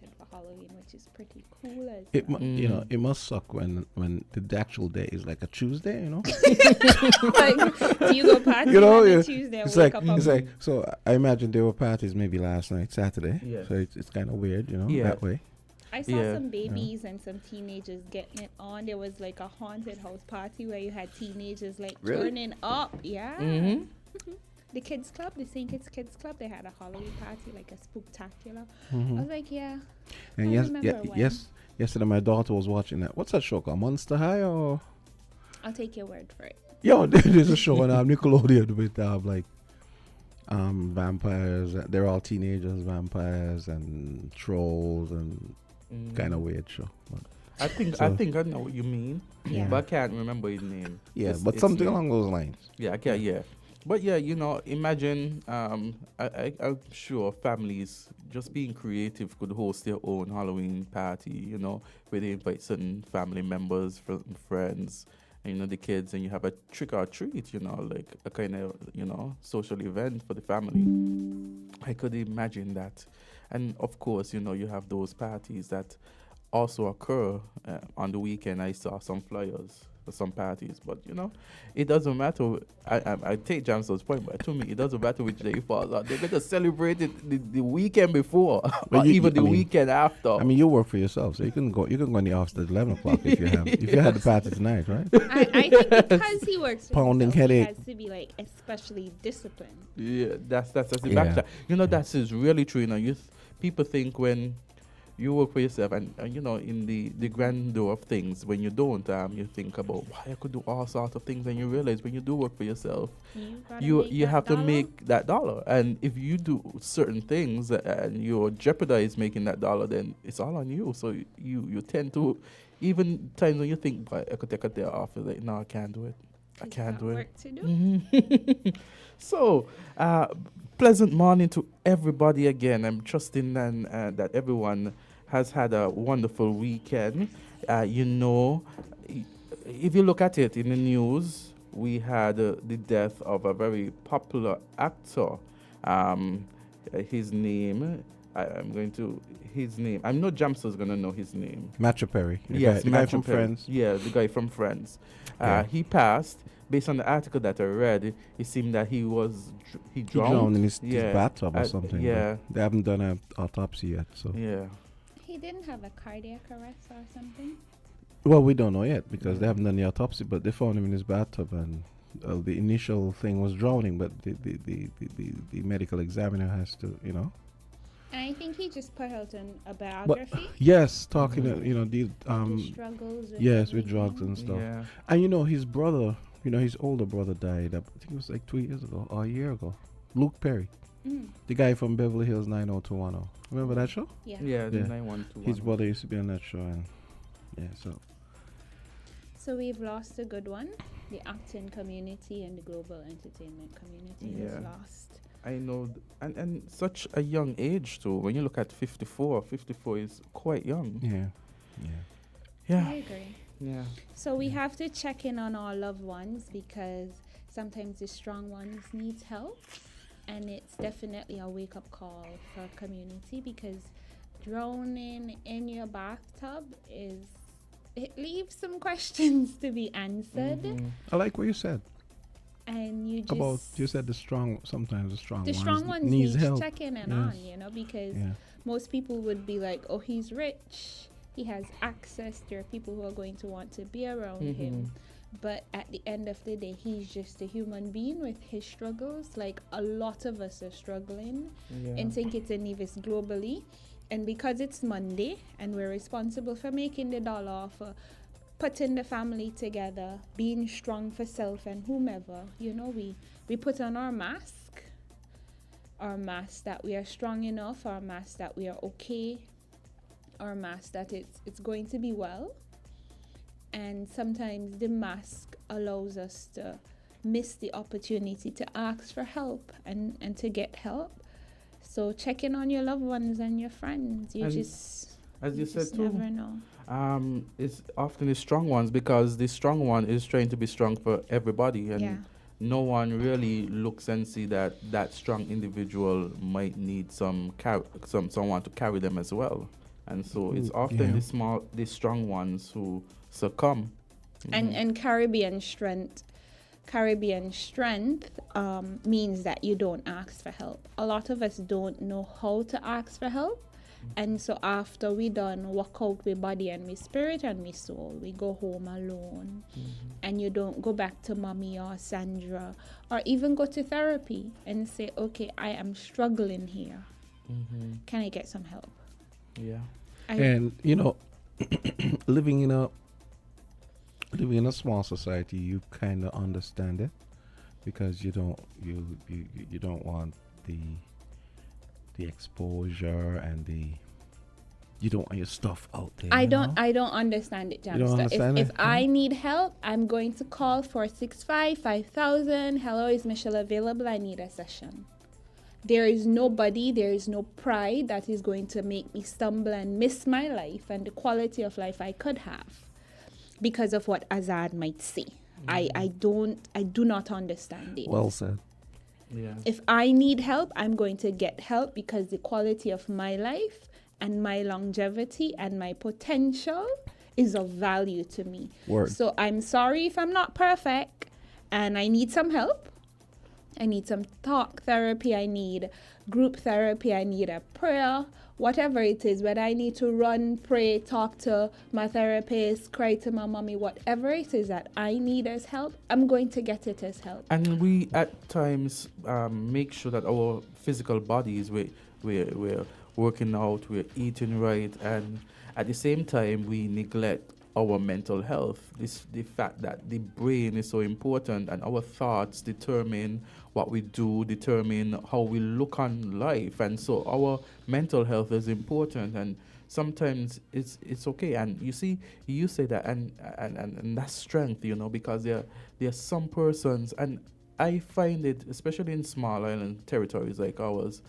decorated for Halloween, which is pretty cool as It well. you know, it must suck when the actual day is like a Tuesday, you know. Like, do you go party You know, on yeah. a Tuesday and It's wake like up on it's like so. I imagine there were parties maybe last night, Saturday. Yeah. So it's kind of weird, you know, Yeah. that way. I saw Yeah. some babies and some teenagers getting it on. There was like a haunted house party where you had teenagers like Really? turning up. Yeah. Mm-hmm. The kids club, the St. Kitts Kids Club, they had a Halloween party, like a spooktacular. Mhm. I was like, yeah. And I yes, remember when. yesterday my daughter was watching that. What's that show called? Monster High or? I'll take your word for it. Yo, there's a show on Nickelodeon with like vampires. They're all teenagers, vampires and trolls, and kind of weird show. But I think I know what you mean. Yeah. But I can't remember his name. yeah, It's- but it's something yeah. along those lines. Yeah, I can, yeah. But yeah, you know, imagine, I'm sure families just being creative could host their own Halloween party, you know, where they invite certain family members, friends, and, you know, the kids, and you have a trick or treat, you know, like a kind of, you know, social event for the family. I could imagine that. And of course, you know, you have those parties that also occur on the weekend. I saw some flyers for some parties, but you know, it doesn't matter. I take Jamson's point, but to me, it doesn't matter which day it falls on. They better celebrate it the weekend before, Well, or even the weekend after. I mean, you work for yourself, so you can go in the office at 11 o'clock if you had the party tonight, right? I think because he works for Pounding himself, headache. he has to be like especially disciplined. Yeah, that's the Yeah. backtrack. You know, that is really true. You know, people think when you work for yourself, and you know, in the grandeur of things, when you don't, you think about why I could do all sorts of things, and you realize when you do work for yourself, you have to make that dollar, and if you do certain things and you jeopardize making that dollar, then it's all on you. So you tend to, even times when you think, I could take a day off, it's like, no, I can't do it. I can't do it. Work to do. Mhm. So, pleasant morning to everybody again. I'm trusting that everyone has had a wonderful weekend. You know, if you look at it in the news, we had the death of a very popular actor. His name, I know Jamster's going to know his name. Matthew Perry. Yes, the guy Matthew from Perry. Friends. Yeah, the guy from Friends. Yeah. He passed. Based on the article that I read, it seemed that he He drowned. drowned in his Yeah. bathtub or something. but Yeah, they haven't done an autopsy yet, so. yeah. He didn't have a cardiac arrest or something. Well, we don't know yet because they haven't done the autopsy, but they found him in his bathtub, and the initial thing was drowning, but the medical examiner has to, you know. And I think he just put out a But biography. yes, talking, Mhm. you know, these The struggles. With yes, with everything. drugs and stuff. Yeah. And you know, his brother, you know, his older brother died. I think it was like 2 years ago or a year ago. Luke Perry, Mm, the guy from Beverly Hills 90210. Remember that show? yeah. Yeah, the Yeah. 912. His brother used to be on that show, and yeah, so So we've lost a good one. The acting community and the global entertainment community Yeah. is lost. I know, and such a young age too. When you look at 54 is quite young. yeah. I Yeah, agree. yeah. So we have to check in on our loved ones because sometimes the strong ones need help, and it's definitely a wake-up call for our community because drowning in your bathtub it leaves some questions to be answered, Mhm. I like what you said and you about. You said sometimes the strong the ones strong ones needs need help. checking in Yes. on, because Yeah. most people would be like, oh, he's rich, he has access, there are people who are going to want to be around him, but at the end of the day, he's just a human being with his struggles, like a lot of us are struggling Yeah. in St. Kitts and Nevis globally, and because it's Monday and we're responsible for making the dollar, for putting the family together, being strong for self and whomever, we put on our mask that we are strong enough, our mask that we are okay, our mask that it's going to be well. And sometimes the mask allows us to miss the opportunity to ask for help and to get help. So check in on your loved ones and your friends. And as you said just too, never know. it's often the strong ones, because the strong one is trying to be strong for everybody, and Yeah. no one really looks and see that strong individual might need someone to carry them as well. And so it's often the strong ones who succumb. And Caribbean strength means that you don't ask for help. A lot of us don't know how to ask for help. And so after we done work out with body and with spirit and with soul, we go home alone. And you don't go back to mommy or Sandra or even go to therapy and say, okay, I am struggling here. Can I get some help? Yeah. And living in a small society, you kind of understand it, because you don't want the exposure and you don't want your stuff out there. I don't understand it, Jamster. If I need help, I'm going to call 465-5000. Hello, is Michelle available? I need a session. There is no pride that is going to make me stumble and miss my life and the quality of life I could have because of what Azard might say. I do not understand it. Well said. Yeah. If I need help, I'm going to get help because the quality of my life and my longevity and my potential is of value to me. Word. So I'm sorry if I'm not perfect and I need some help. I need some talk therapy. I need group therapy. I need a prayer. Whatever it is, whether I need to run, pray, talk to my therapist, cry to my mommy, whatever it is that I need as help, I'm going to get it as help. And we at times make sure that our physical bodies, we're working out, we're eating right, and at the same time we neglect our mental health. The fact that the brain is so important, and our thoughts determine what we do, determine how we look on life, and so our mental health is important. And sometimes it's okay. And you see, you say that, and that's strength, because there are some persons, and I find it, especially in small island territories like ours,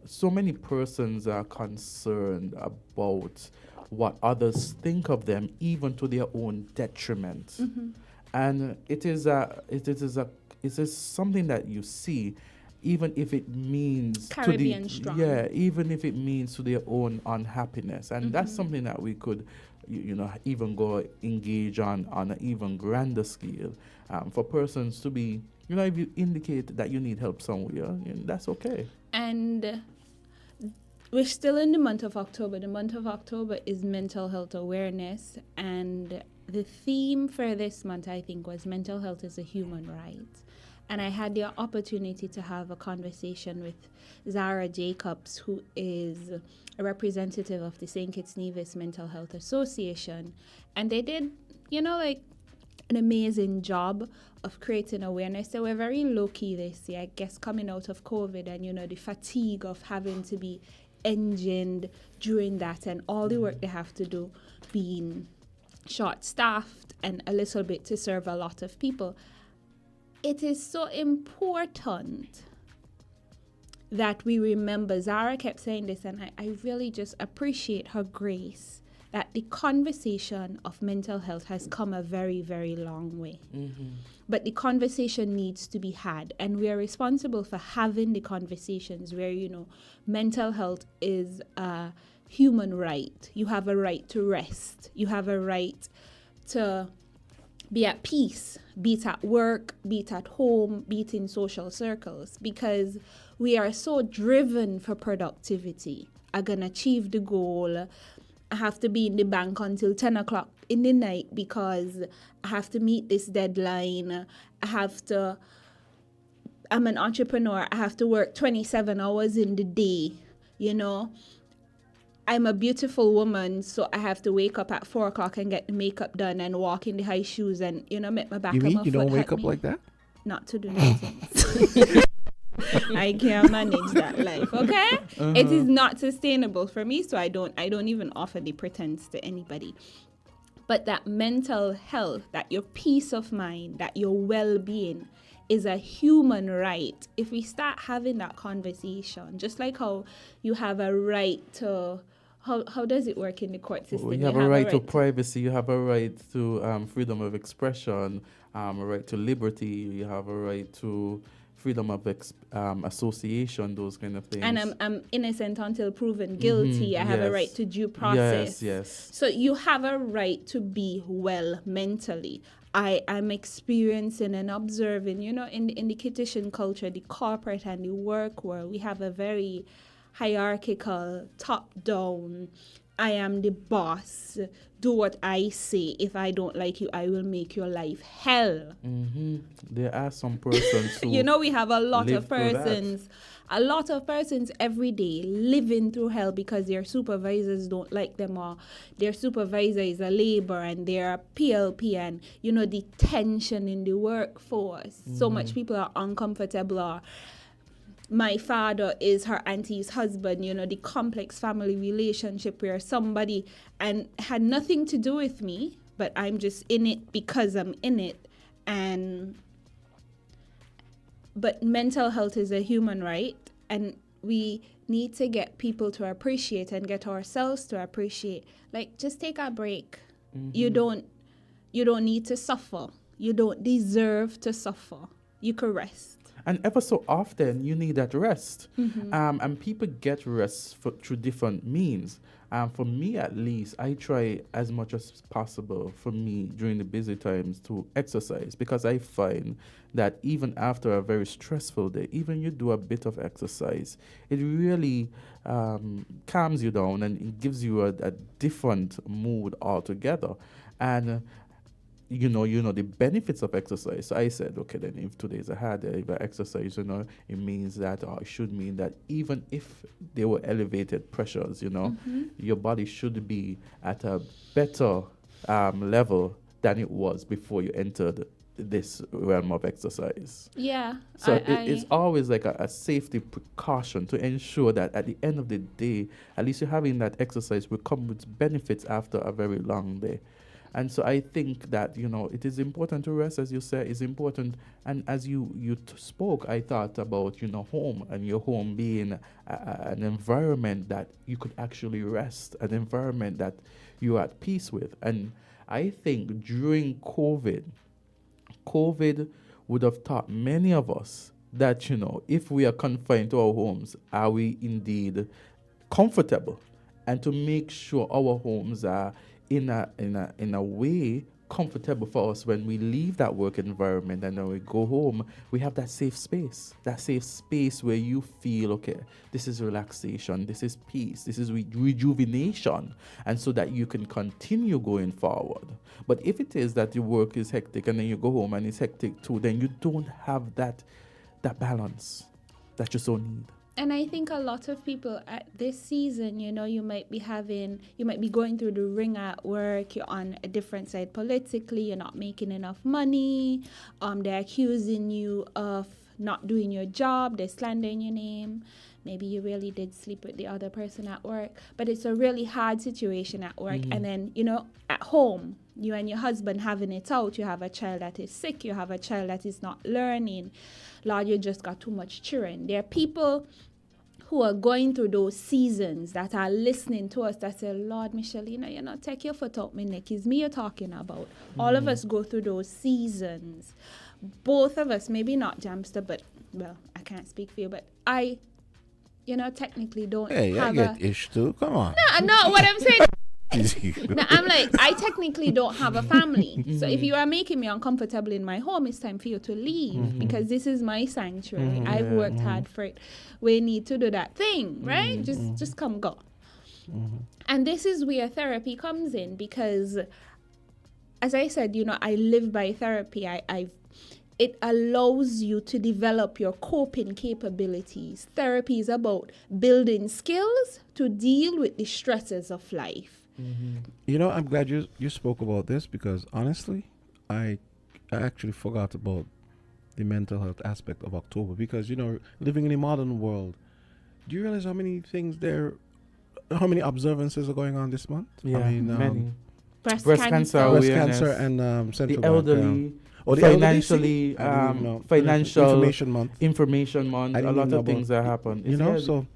so many persons are concerned about what others think of them, even to their own detriment. And it is something that you see, even if it means Caribbean strong. Even if it means to their own unhappiness. And that's something that we could even go engage on an even grander scale, for persons to be, if you indicate that you need help somewhere, that's okay. And we're still in the month of October. The month of October is mental health awareness, and the theme for this month, I think, was mental health is a human right. And I had the opportunity to have a conversation with Zara Jacobs, who is a representative of the St. Kitts Nevis Mental Health Association. And they did, an amazing job of creating awareness. They were very low-key this year, I guess, coming out of COVID and, the fatigue of having to be engined during that and all the work they have to do, being short-staffed and a little bit to serve a lot of people. It is so important that we remember, Zara kept saying this, and I really just appreciate her grace, that the conversation of mental health has come a very, very long way. But the conversation needs to be had, and we are responsible for having the conversations where, mental health is a human right. You have a right to rest. You have a right to be at peace, be it at work, be it at home, be it in social circles, because we are so driven for productivity. I'm going to achieve the goal. I have to be in the bank until 10 o'clock in the night because I have to meet this deadline. I'm an entrepreneur. I have to work 27 hours in the day, I'm a beautiful woman, so I have to wake up at 4 o'clock and get the makeup done and walk in the high shoes and, make my back You and mean my you foot don't wake hurt up me. like that? Not to do nothing. I can't manage that life, okay? It is not sustainable for me, so I don't even offer the pretense to anybody. But that mental health, that your peace of mind, that your well-being is a human right. If we start having that conversation, just like how you have a right to, how does it work in the court system? Well, you have a right to privacy, you have a right to freedom of expression, a right to liberty, you have a right to freedom of association, those kind of things. And I'm innocent until proven guilty. I have a right to due process. Yes. So you have a right to be well mentally. I'm experiencing and observing, in the Kittitian culture, the corporate and the work world, we have a very hierarchical, top-down, I am the boss, do what I say. If I don't like you, I will make your life hell. There are some persons who we have a lot live of through that. persons every day living through hell because their supervisors don't like them, or their supervisor is a labor and they're a PLP, and the tension in the workforce. So much people are uncomfortable, or my father is her auntie's husband, the complex family relationship where somebody and had nothing to do with me, but I'm just in it because I'm in it. But mental health is a human right, and we need to get people to appreciate and get ourselves to appreciate. Like, just take a break. You don't need to suffer. You don't deserve to suffer. You can rest. And ever so often, you need that rest. And people get rest through different means. For me, at least, I try as much as possible for me during the busy times to exercise, because I find that even after a very stressful day, even you do a bit of exercise, it really calms you down and it gives you a different mood altogether. And you know the benefits of exercise. So I said, okay, then if today's a hard day, if I exercise, it means that, or it should mean that even if there were elevated pressures, your body should be at a better level than it was before you entered this realm of exercise. Yeah. So it's always like a safety precaution to ensure that at the end of the day, at least you're having that exercise will come with benefits after a very long day. And so I think that, it is important to rest, as you said, is important. And as you spoke, I thought about, home, and your home being an environment that you could actually rest, an environment that you're at peace with. And I think during COVID would have taught many of us that, if we are confined to our homes, are we indeed comfortable? And to make sure our homes are in a way comfortable for us when we leave that work environment, and then we go home, we have that safe space where you feel, okay, this is relaxation, this is peace, this is rejuvenation, and so that you can continue going forward. But if it is that your work is hectic and then you go home and it's hectic too, then you don't have that balance that you so need. And I think a lot of people at this season, you might be going through the ring at work, you're on a different side politically, you're not making enough money, they're accusing you of not doing your job, they're slandering your name. Maybe you really did sleep with the other person at work, but it's a really hard situation at work. And then, at home, you and your husband having it out, you have a child that is sick, you have a child that is not learning. Lord, you just got too much children. There are people who are going through those seasons that are listening to us that say, Lord, Michelina, take your foot out my neck. It's me you're talking about. All of us go through those seasons. Both of us, maybe not Jamster, but, well, I can't speak for you, but I, technically don't have I get ish too. Come on. No, what I'm saying... Now, I'm like, I technically don't have a family. So if you are making me uncomfortable in my home, it's time for you to leave because this is my sanctuary. I've worked hard for it. We need to do that thing, right? Just come go. And this is where therapy comes in because, as I said, I live by therapy. It allows you to develop your coping capabilities. Therapy is about building skills to deal with the stresses of life. I'm glad you spoke about this because honestly, I actually forgot about the mental health aspect of October because, living in a modern world, do you realize how many observances are going on this month? Yeah, many. Breast cancer and Central the elderly. Or the financially, financial information month. A lot of things that happen. So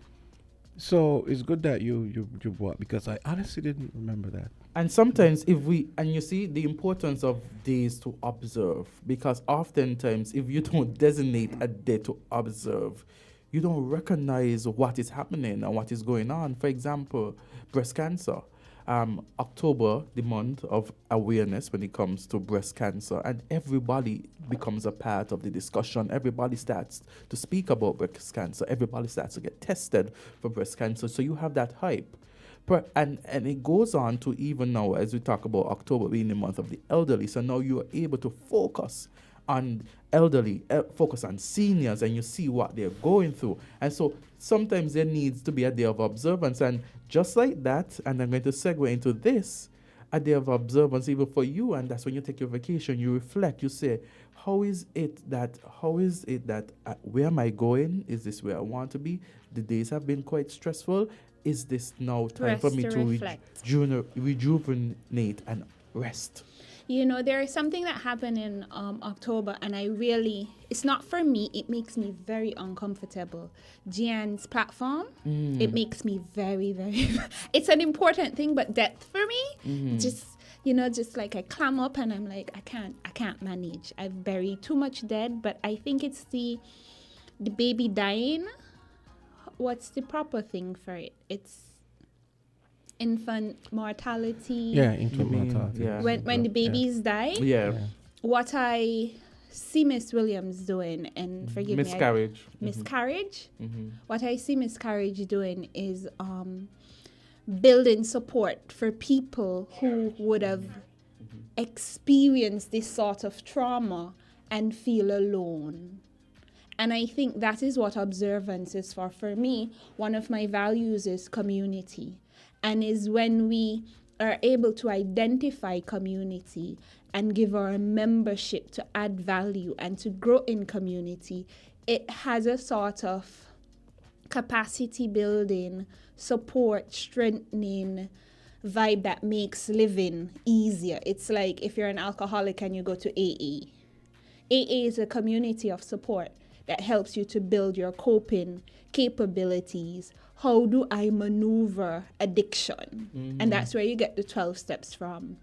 So it's good that you brought, because I honestly didn't remember that. And sometimes and you see the importance of days to observe, because oftentimes if you don't designate a day to observe, you don't recognize what is happening and what is going on. For example, breast cancer. October, the month of awareness when it comes to breast cancer, and everybody becomes a part of the discussion. Everybody starts to speak about breast cancer. Everybody starts to get tested for breast cancer. So you have that hype. And it goes on to even now, as we talk about October being the month of the elderly. So now you are able to focus on elderly, focus on seniors, and you see what they're going through. And so sometimes there needs to be a day of observance. And just like that, and I'm going to segue into this, a day of observance even for you, and that's when you take your vacation, you reflect, you say, how is it that where am I going? Is this where I want to be? The days have been quite stressful. Is this now time for me to rejuvenate and rest? You know, there is something that happened in October, and it's not for me, it makes me very uncomfortable. Gian's platform, it makes me very, very, it's an important thing, but depth for me, just like I clam up and I'm like, I can't manage. I've buried too much dead, but I think it's the baby dying. What's the proper thing for it? It's infant mortality. Yeah, infant mortality. Yeah. When the babies die. Yeah. What I see Miss Williams doing, and forgive miscarriage. me, miscarriage. Mm-hmm. What I see miscarriage doing is building support for people who would have experienced this sort of trauma and feel alone. And I think that is what observance is for. For me, one of my values is community. And is when we are able to identify community and give our membership to add value and to grow in community, it has a sort of capacity building, support, strengthening vibe that makes living easier. It's like if you're an alcoholic and you go to AA. AA is a community of support that helps you to build your coping capabilities. How do I maneuver addiction? Mm-hmm. And that's where you get the 12 steps from.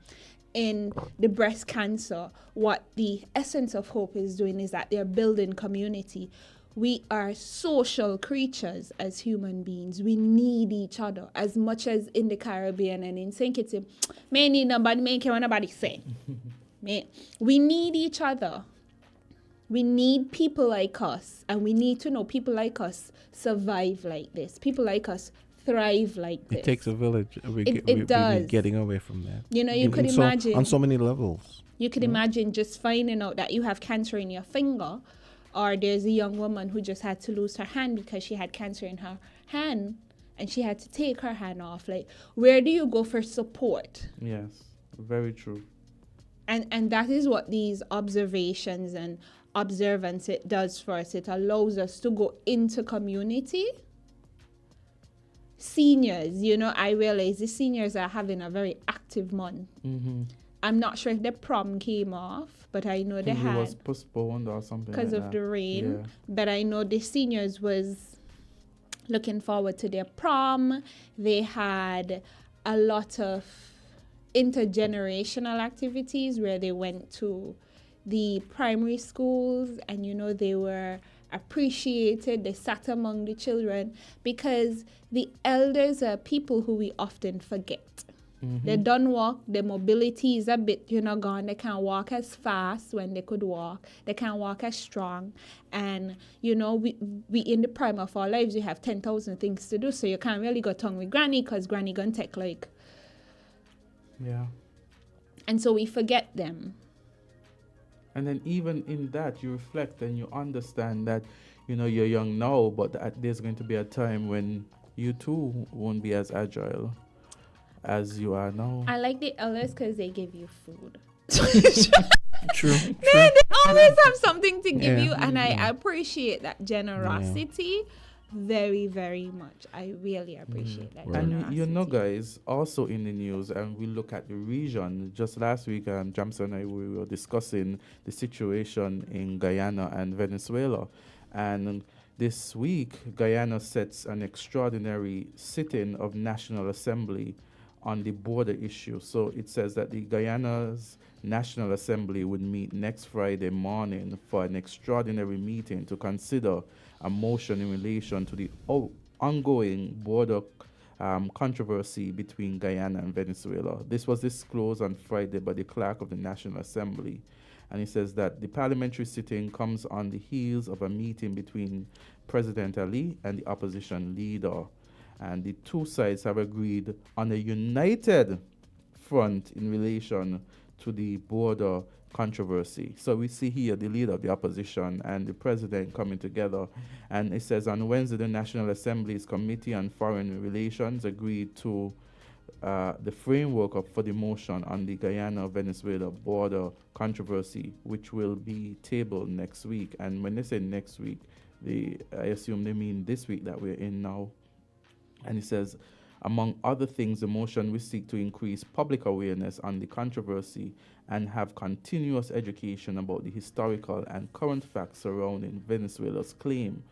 In the breast cancer, what the essence of hope is doing is that they're building community. We are social creatures as human beings. We need each other as much as in the Caribbean and in St. Kitts. May need nobody, may care what nobody say. We need each other. We need people like us, and we need to know people like us survive like this. People like us thrive like this. It takes a village. It does. We're getting away from that. You know, you could imagine. On so many levels. You could imagine just finding out that you have cancer in your finger, or there's a young woman who just had to lose her hand because she had cancer in her hand, and she had to take her hand off. Like, where do you go for support? Yes, very true. And that is what these observations and observance it does for us. It allows us to go into community. Seniors, you know, I realize the seniors are having a very active month. Mm-hmm. I'm not sure if the prom came off, but I know they had. It was postponed or something because of the rain. Yeah. But I know the seniors was looking forward to their prom. They had a lot of intergenerational activities where they went to the primary schools, and you know, they were appreciated. They sat among the children, because the elders are people who we often forget. Mm-hmm. They don't walk. Their mobility is a bit, gone. They can't walk as fast when they could walk. They can't walk as strong. And, we in the prime of our lives, we have 10,000 things to do. So you can't really go tongue with granny, because granny gonna take Yeah. And so we forget them. And then even in that, you reflect and you understand that, you're young now, but there's going to be a time when you too won't be as agile as you are now. I like the elders because they give you food. True. They always have something to give you, and I appreciate that generosity very, very much. I really appreciate that generosity. And guys, also in the news, and we look at the region. Just last week, Jamson and I, we were discussing the situation in Guyana and Venezuela, and this week, Guyana sets an extraordinary sitting of National Assembly on the border issue. So it says that the Guyana's National Assembly would meet next Friday morning for an extraordinary meeting to consider a motion in relation to the ongoing border controversy between Guyana and Venezuela. This was disclosed on Friday by the clerk of the National Assembly. And he says that the parliamentary sitting comes on the heels of a meeting between President Ali and the opposition leader. And the two sides have agreed on a united front in relation to the border controversy. So we see here the leader of the opposition and the president coming together. And it says on Wednesday, the National Assembly's Committee on Foreign Relations agreed to the framework for the motion on the Guyana-Venezuela border controversy, which will be tabled next week. And when they say next week, I assume they mean this week that we're in now. And it says, among other things, the motion will seek to increase public awareness on the controversy and have continuous education about the historical and current facts surrounding Venezuela's claim.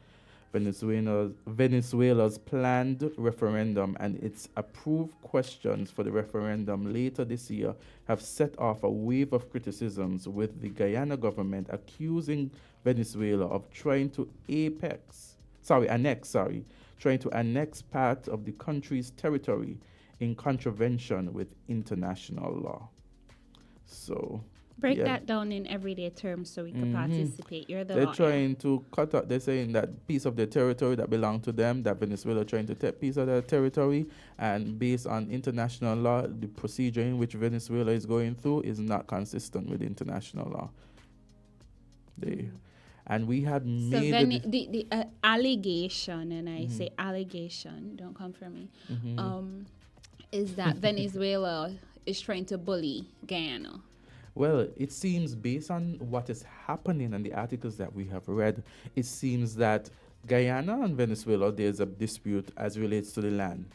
Venezuela's planned referendum and its approved questions for the referendum later this year have set off a wave of criticisms, with the Guyana government accusing Venezuela of trying to annex part of the country's territory in contravention with international law. So break that down in everyday terms so we can participate. You're the They're lawyer. trying to cut out. They're saying that piece of their territory that belonged to them, that Venezuela trying to take piece of their territory, and based on international law, the procedure in which Venezuela is going through is not consistent with international law. And we had made the allegation, and I say allegation, don't come for me, is that Venezuela is trying to bully Guyana. Well, it seems, based on what is happening and the articles that we have read, it seems that Guyana and Venezuela, there's a dispute as relates to the land.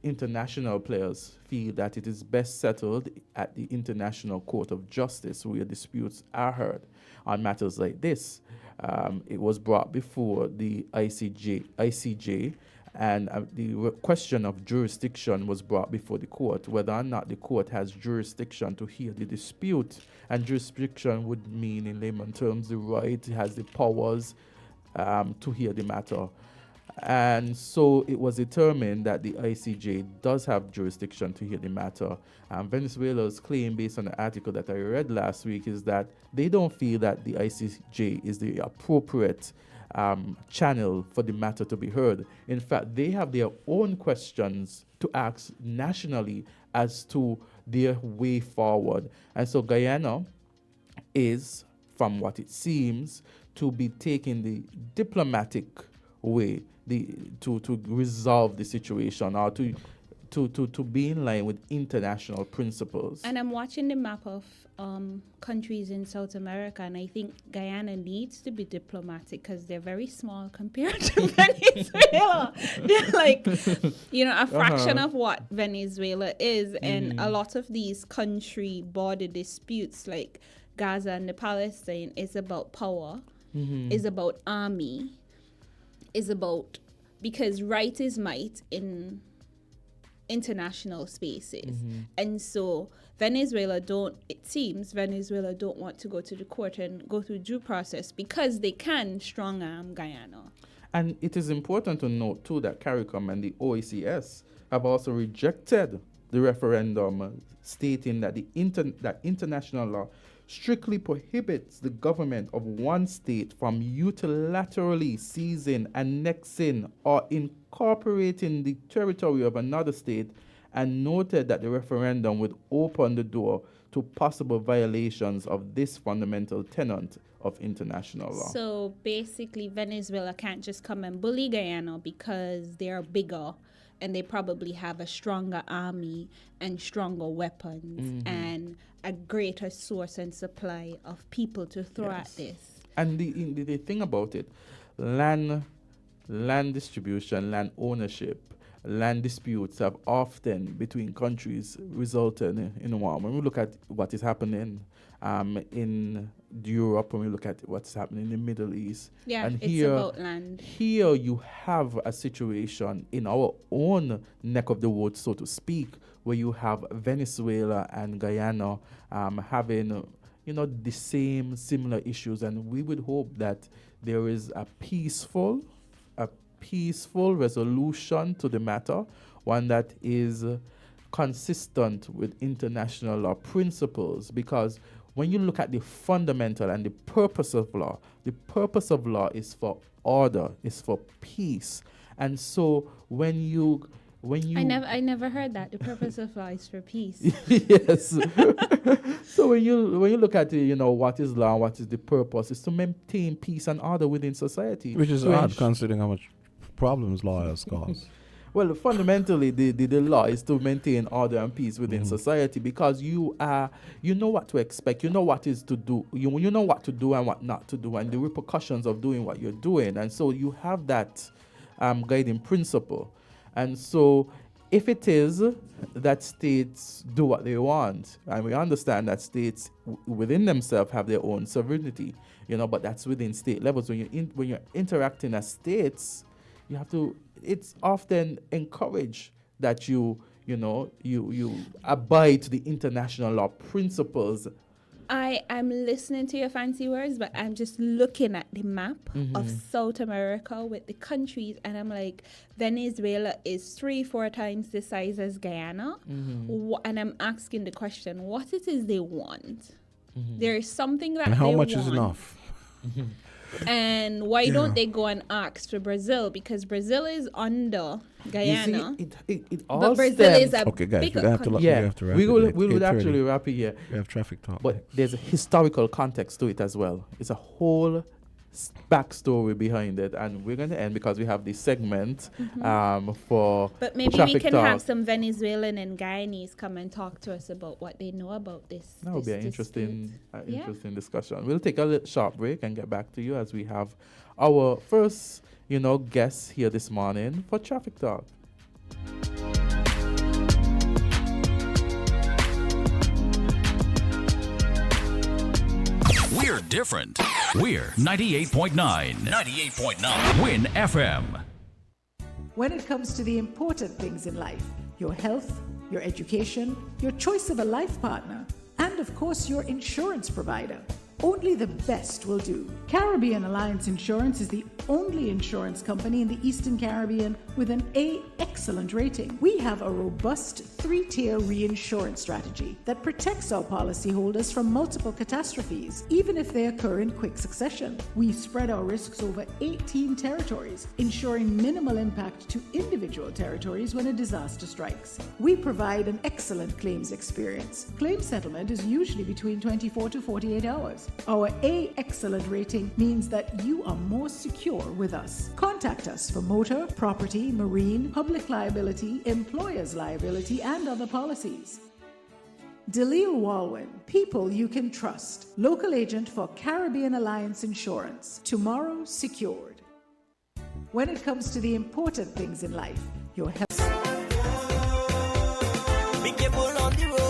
International players feel that it is best settled at the International Court of Justice, where disputes are heard on matters like this. It was brought before the ICJ, and the question of jurisdiction was brought before the court, whether or not the court has jurisdiction to hear the dispute. And jurisdiction would mean, in layman terms, the right, has the powers to hear the matter. And so it was determined that the ICJ does have jurisdiction to hear the matter. Venezuela's claim, based on the article that I read last week, is that they don't feel that the ICJ is the appropriate channel for the matter to be heard. In fact, they have their own questions to ask nationally as to their way forward. And so Guyana is, from what it seems, to be taking the diplomatic way to resolve the situation, or to be in line with international principles. And I'm watching the map of countries in South America, and I think Guyana needs to be diplomatic because they're very small compared to Venezuela. They're like, a fraction of what Venezuela is. And a lot of these country border disputes, like Gaza and the Palestine, is about power, is about army, is about, because right is might in international spaces. And so Venezuela don't want to go to the court and go through due process because they can strong arm Guyana. And it is important to note too that CARICOM and the OECS have also rejected the referendum, stating that that international law strictly prohibits the government of one state from unilaterally seizing, annexing, or incorporating the territory of another state, and noted that the referendum would open the door to possible violations of this fundamental tenet of international law. So basically, Venezuela can't just come and bully Guyana because they're bigger and they probably have a stronger army and stronger weapons and a greater source and supply of people to throw at this. And the thing about it, land distribution, land ownership, land disputes have often between countries resulted in war. When we look at what is happening in Europe, when we look at what's happening in the Middle East, Yeah, and it's here, about land. here you have a situation in our own neck of the woods, so to speak, where you have Venezuela and Guyana having, the same similar issues, and we would hope that there is a peaceful resolution to the matter, one that is consistent with international law principles, because when you look at the fundamental and the purpose of law is for order, is for peace. And so when you I never heard that. The purpose of law is for peace. Yes. So when you look at what is law, what is the purpose, is to maintain peace and order within society. Which is odd considering how much problems law has caused. Well, fundamentally, the law is to maintain order and peace within society, because you know what to expect, you know what is to do, you know what to do and what not to do, and the repercussions of doing what you're doing, and so you have that guiding principle. And so if it is that states do what they want, and we understand that states within themselves have their own sovereignty, but that's within state levels. When you're interacting as states, you have to. It's often encouraged that you abide to the international law principles. I am listening to your fancy words, but I'm just looking at the map of South America with the countries, and I'm like, Venezuela is 3-4 times the size as Guyana, and I'm asking the question, what it is they want? There is something that and how they much want. is enough? And why don't they go and ask for Brazil? Because Brazil is under Guyana. You see, it all But Brazil is a Okay, guys, bigger we have to country. wrap we it. would actually wrap it here. We have traffic talk. But there's a historical context to it as well. It's a whole backstory behind it, and we're going to end because we have this segment for But maybe we traffic can talk. have some Venezuelan and Guyanese come and talk to us about what they know about this. That would be an this interesting, Yeah. interesting discussion. We'll take a little short break and get back to you as we have our first, guest here this morning for Traffic Talk. We're different. We're 98.9. 98.9. Win FM. When it comes to the important things in life, your health, your education, your choice of a life partner, and of course your insurance provider, only the best will do. Caribbean Alliance Insurance is the only insurance company in the Eastern Caribbean with an A excellent rating. We have a robust 3-tier reinsurance strategy that protects our policyholders from multiple catastrophes, even if they occur in quick succession. We spread our risks over 18 territories, ensuring minimal impact to individual territories when a disaster strikes. We provide an excellent claims experience. Claim settlement is usually between 24 to 48 hours. Our A excellent rating means that you are more secure with us. Contact us for motor, property, marine, public liability, employer's liability, and other policies. Dalil Walwyn, people you can trust. Local agent for Caribbean Alliance Insurance. Tomorrow secured. When it comes to the important things in life, your health. Be careful on the road.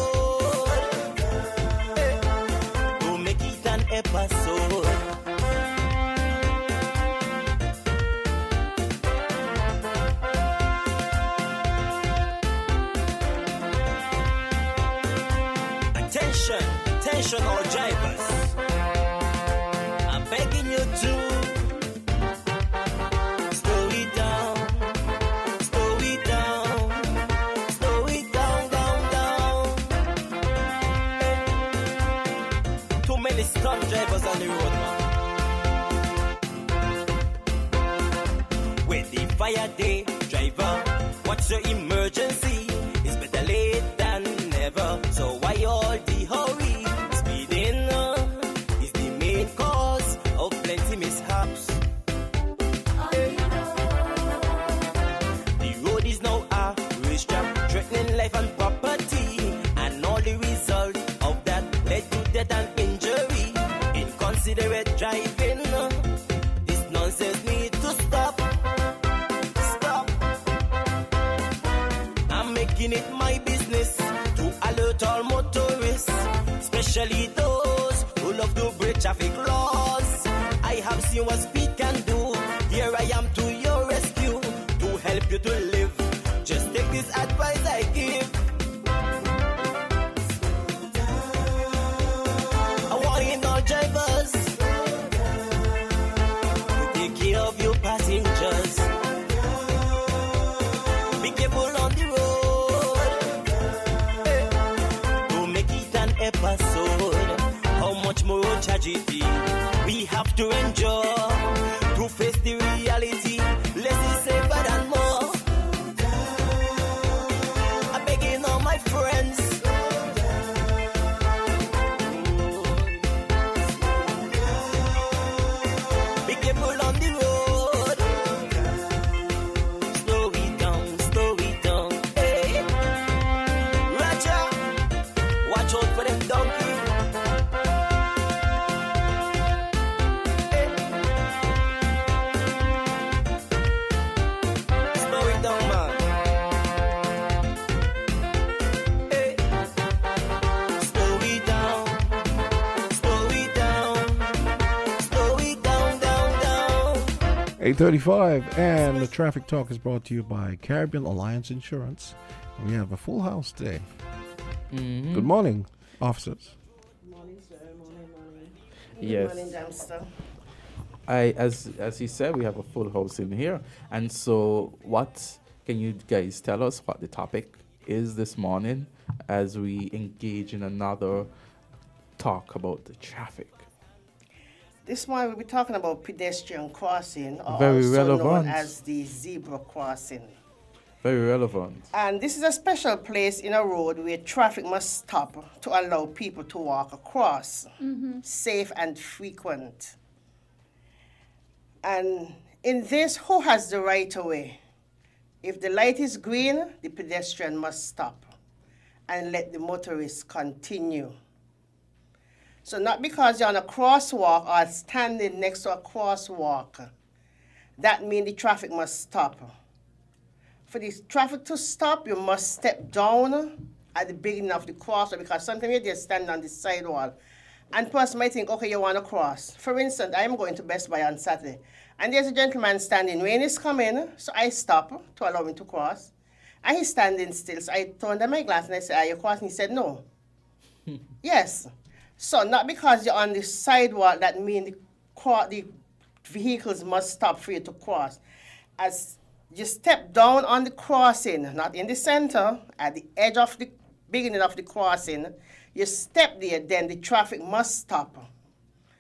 Don't make it an episode. Attention all drivers. I'm begging you to slow it down, slow it down, slow it down, down. Too many stunt drivers on the road, man. When the fire day, driver, what's your emergency? It's better late than never. So why all the hurry? Speeding is the main cause of plenty mishaps. The road is now a racetrack, threatening life and property, and all the result of that led to death and injury. Inconsiderate driving, this nonsense need to stop. Stop. it my business to alert all motorists, especially those who love to break traffic laws. I have seen what speed can do. Here I am to your rescue to help you to live. Just take this advice I give. I warn all drivers to take care of your passengers. Be careful on the road. Don't make it an episode. How much more tragedy we have to endure to face the reality. Less is safer than more. I'm begging all my friends. Be careful on the road. Slow it down, slow it down. Hey, Roger, watch out for them donkey. Hey. Slow it down, man. Hey. Slow it down, slow it down, slow it down, down, down. 8:35, and the traffic talk is brought to you by Caribbean Alliance Insurance. We have a full house today. Good morning, officers. Morning, sir. Morning. Yes. Morning, Dumpster. As he said, we have a full house in here. And so what can you guys tell us what the topic is this morning as we engage in another talk about the traffic? This morning we'll be talking about pedestrian crossing, or Very also relevant. known as the zebra crossing. Very relevant. And this is a special place in a road where traffic must stop to allow people to walk across, safe and frequent. And in this, who has the right of way? If the light is green, the pedestrian must stop and let the motorist continue. So not because you're on a crosswalk or standing next to a crosswalk, that means the traffic must stop. For the traffic to stop, you must step down at the beginning of the crosswalk, because sometimes you just stand on the sidewalk and person might think, okay, you want to cross. For instance, I'm going to Best Buy on Saturday, and there's a gentleman standing. Rain is coming, so I stop to allow him to cross. And he's standing still, so I turned on my glass and I said, are you crossing? He said, no. Yes. So not because you're on the sidewalk, that means the vehicles must stop for you to cross. As you step down on the crossing, not in the center, at the edge of the beginning of the crossing, you step there, then the traffic must stop.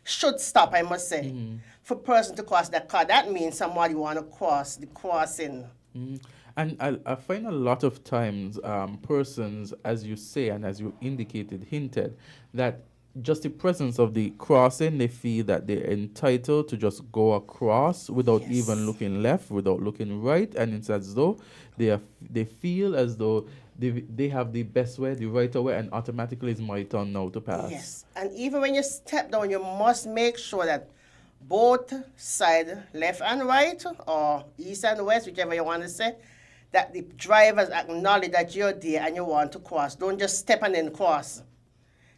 Should stop, I must say, for person to cross that car. That means somebody want to cross the crossing. And I find a lot of times persons, as you say and as you indicated, hinted, that just the presence of the crossing, they feel that they're entitled to just go across without even looking left, without looking right, and it's as though they feel as though they have the best way, the right way, and automatically it's my turn now to pass. Yes, and even when you step down, you must make sure that both sides, left and right, or east and west, whichever you want to say, that the drivers acknowledge that you're there and you want to cross. Don't just step and then cross.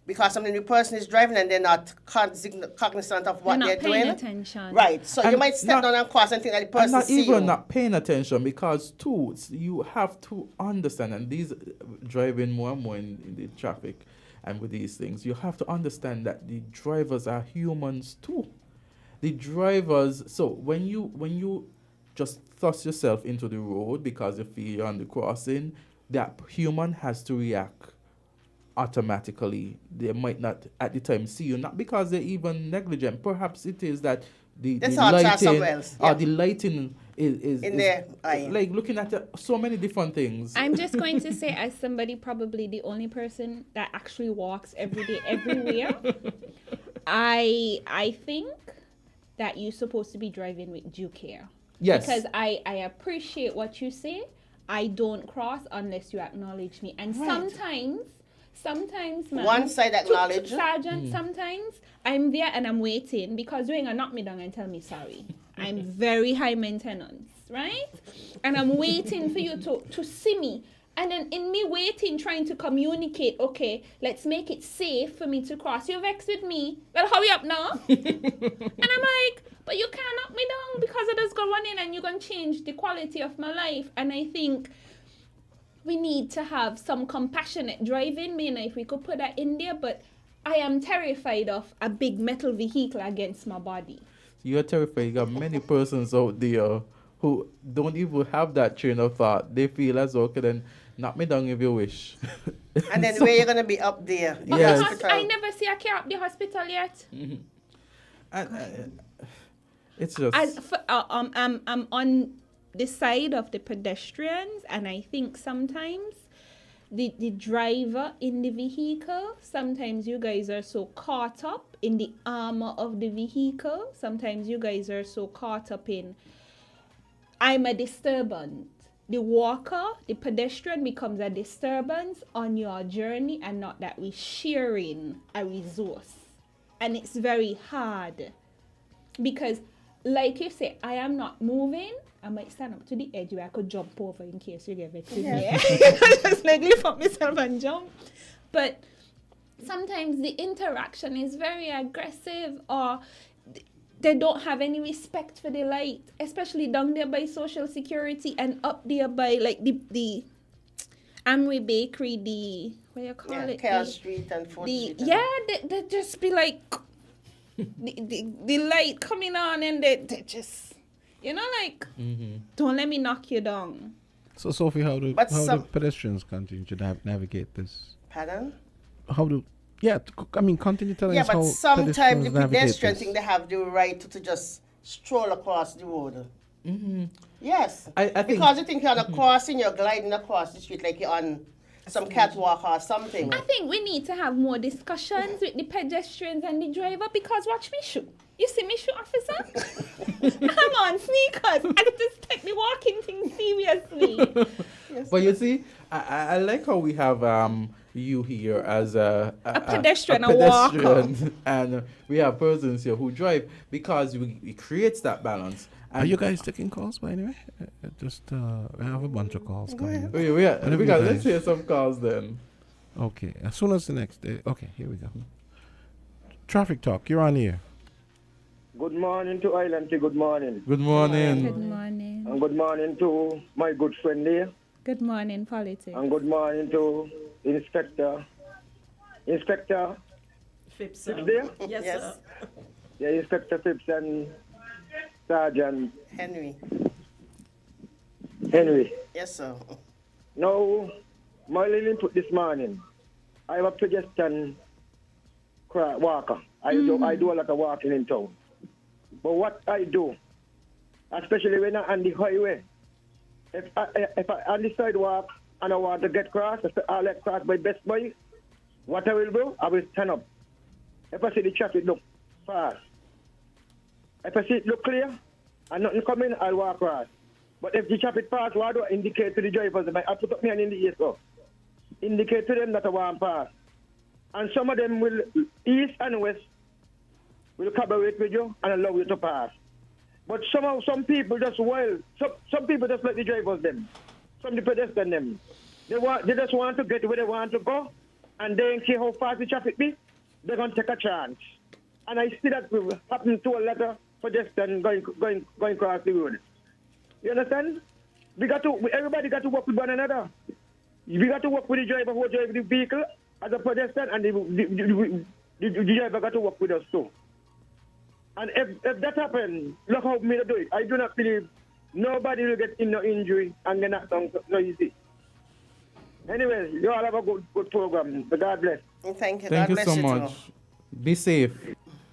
Because sometimes the person is driving and they're not cognizant of what they're doing. They're not paying attention. Right, so And you might step down and cross and think that the person And not see even you. not paying attention, because too, you have to understand, and these driving more and more in the traffic and with these things, you have to understand that the drivers are humans too. The drivers, so when you just thrust yourself into the road because you feel you're on the crossing, that human has to react automatically. They might not at the time see you, not because they're even negligent. Perhaps it is that the lighting is in their eye. like looking at so many different things. I'm just going to say, as somebody probably the only person that actually walks every day, everywhere, I think that you're supposed to be driving with due care. Yes. Because I appreciate what you say. I don't cross unless you acknowledge me. And sometimes, man, One side acknowledge. Sergeant, sometimes I'm there and I'm waiting because you ain't gonna knock me down and tell me sorry. I'm very high maintenance, right? And I'm waiting for you to see me And then in me waiting, trying to communicate, okay, let's make it safe for me to cross. You're vexed with me. Well, hurry up now. And I'm like, but you can't knock me down because I just go running and you're going to change the quality of my life. And I think we need to have some compassionate driving. Maybe if we could put that in there, but I am terrified of a big metal vehicle against my body. You're terrified. You got many persons out there who don't even have that train of thought. They feel as though, okay, then knock me down if you wish. And then where you're going to be up there? In Yes. the hospital? I never see a car up the hospital yet. And, it's just... I'm on the side of the pedestrians, and I think sometimes the driver in the vehicle, sometimes you guys are so caught up in the armor of the vehicle. Sometimes you guys are so caught up in, I'm a disturbance. The walker, the pedestrian becomes a disturbance on your journey, and not that we're sharing a resource. And it's very hard because, like you say, I am not moving. I might stand up to the edge where I could jump over in case you get vexed with me. Just like lift up myself and jump. But sometimes the interaction is very aggressive, or they don't have any respect for the light, especially down there by Social Security and up there by like the Amway Bakery, the what do you call it? Chaos Street and 4th Street. Yeah, they just be like the light coming on, and they just, you know, like, don't let me knock you down. So, Sophie, how do pedestrians continue to navigate this? Pardon? How do... Yeah, continue telling us how but sometimes the pedestrian this. think they have the right to just stroll across the road. Yes. I think... Because you think you're on a crossing, you're gliding across the street like you're on some catwalk or something. I think we need to have more discussions with the pedestrians and the driver, because watch me shoot. You see me shoot, officer? I'm on sneakers. I just take the walking thing seriously. Yes, But you see, I like how we have you here as a pedestrian, a walker. And we have persons here who drive, because it creates that balance. Are you guys taking calls, by the way? We have a bunch of calls coming. Let's hear some calls then. Okay, as soon as the next day. Okay, here we go. Traffic Talk, you're on here. Good morning to Island. Good morning. Good morning. Good morning. And good morning to my good friend there. Good morning, politics. And good morning to Inspector Phipps. Phipps there? Yes, Yes. sir. Yeah, Inspector Phipps and Sergeant Henry. Yes, sir. Now, my little input this morning, I have a pedestrian walker. I do a lot of walking in town. But what I do, especially when I'm on the highway, if I on the sidewalk and I want to get cross, I let cross by Best Boy, what I will do, I will stand up. If I see the traffic look fast, if I see it look clear and nothing coming, I'll walk across. But if the traffic pass, what do I indicate to the drivers? I put up my hand in the ear, so indicate to them that I want pass. And some of them will, east and west, will collaborate with you and allow you to pass. But some people just some people just let the drivers them, some the pedestrian them. They just want to get where they want to go, and they don't care how fast the traffic be. They're gonna take a chance. And I see that happen to a lot of pedestrians going across the road. You understand? Everybody got to work with one another. We got to work with the driver who drives the vehicle as a pedestrian, and the driver got to work with us too. And if that happens, look how me do it. I do not believe nobody will get no injury and get knocked down so easy. Anyway, you all have a good program. God bless. Thank you. Thank God you bless so you much. too. Be safe.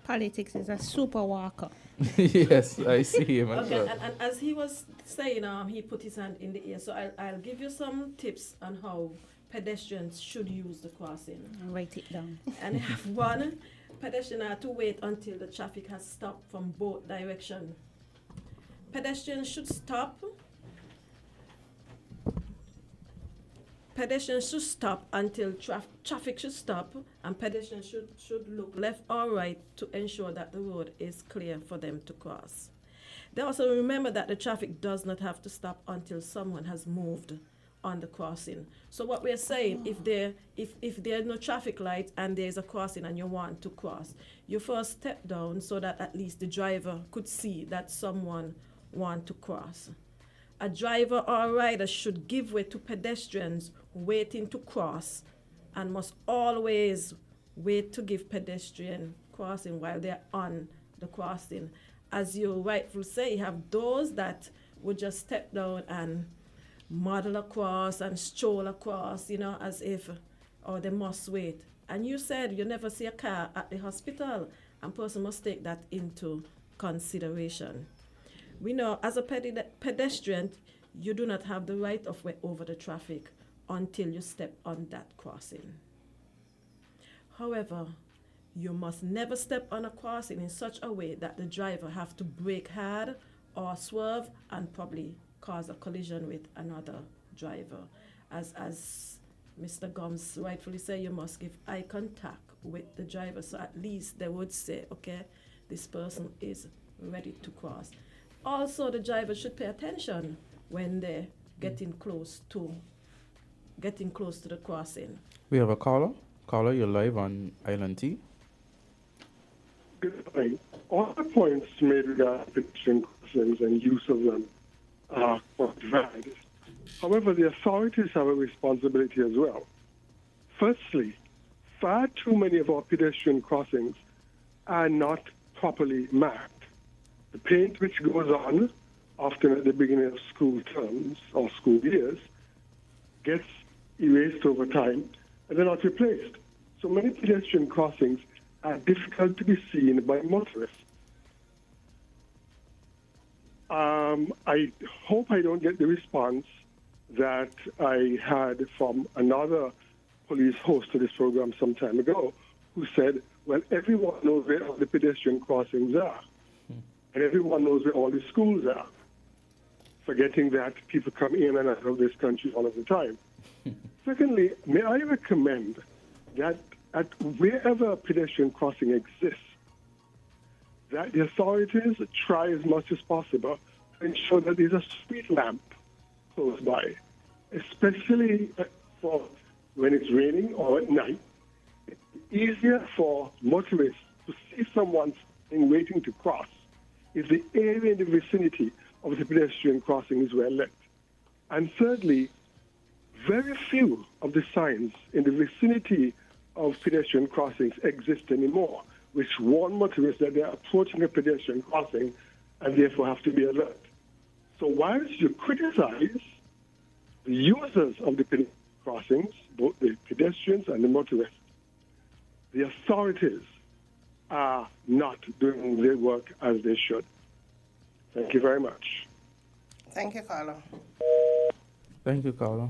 Politics is a super walker. Yes, I see him as Okay, well. and as he was saying, he put his hand in the air. So I'll give you some tips on how pedestrians should use the crossing. I'll write it down. And one, pedestrians are to wait until the traffic has stopped from both directions. Pedestrians should stop. Pedestrians should stop until traffic should stop, and pedestrians should look left or right to ensure that the road is clear for them to cross. They also remember that the traffic does not have to stop until someone has moved on the crossing. So what we're saying, if there's no traffic light and there's a crossing and you want to cross, you first step down so that at least the driver could see that someone want to cross. A driver or a rider should give way to pedestrians waiting to cross and must always wait to give pedestrian crossing while they're on the crossing. As you rightfully say, you have those that would just step down and model across and stroll across, as if, or they must wait. And you said you never see a car at the hospital, and person must take that into consideration. We know as a pedestrian, you do not have the right of way over the traffic until you step on that crossing. However, you must never step on a crossing in such a way that the driver have to brake hard or swerve and probably cause a collision with another driver. As Mr. Gumbs rightfully say, you must give eye contact with the driver, so at least they would say, okay, this person is ready to cross. Also, the driver should pay attention when they're getting close to the crossing. We have a caller. Caller, you're live on Island T. Good morning. All the points made regarding pedestrian crossings and use of them are valid. However, the authorities have a responsibility as well. Firstly, far too many of our pedestrian crossings are not properly marked. The paint which goes on, often at the beginning of school terms or school years, gets erased over time and they're not replaced. So many pedestrian crossings are difficult to be seen by motorists. I hope I don't get the response that I had from another police host to this program some time ago who said, well, everyone knows where all the pedestrian crossings are, and everyone knows where all the schools are, forgetting that people come in and out of this country all of the time. Secondly, may I recommend that at wherever a pedestrian crossing exists, that the authorities try as much as possible to ensure that there's a street lamp close by, especially for when it's raining or at night. It's easier for motorists to see someone waiting to cross if the area in the vicinity of the pedestrian crossing is well lit. And thirdly, very few of the signs in the vicinity of pedestrian crossings exist anymore, which warn motorists that they're approaching a pedestrian crossing and therefore have to be alert. So whilst you criticize the users of the pedestrian crossings, both the pedestrians and the motorists, the authorities are not doing their work as they should. Thank you very much. Thank you, Carlo. Thank you, caller.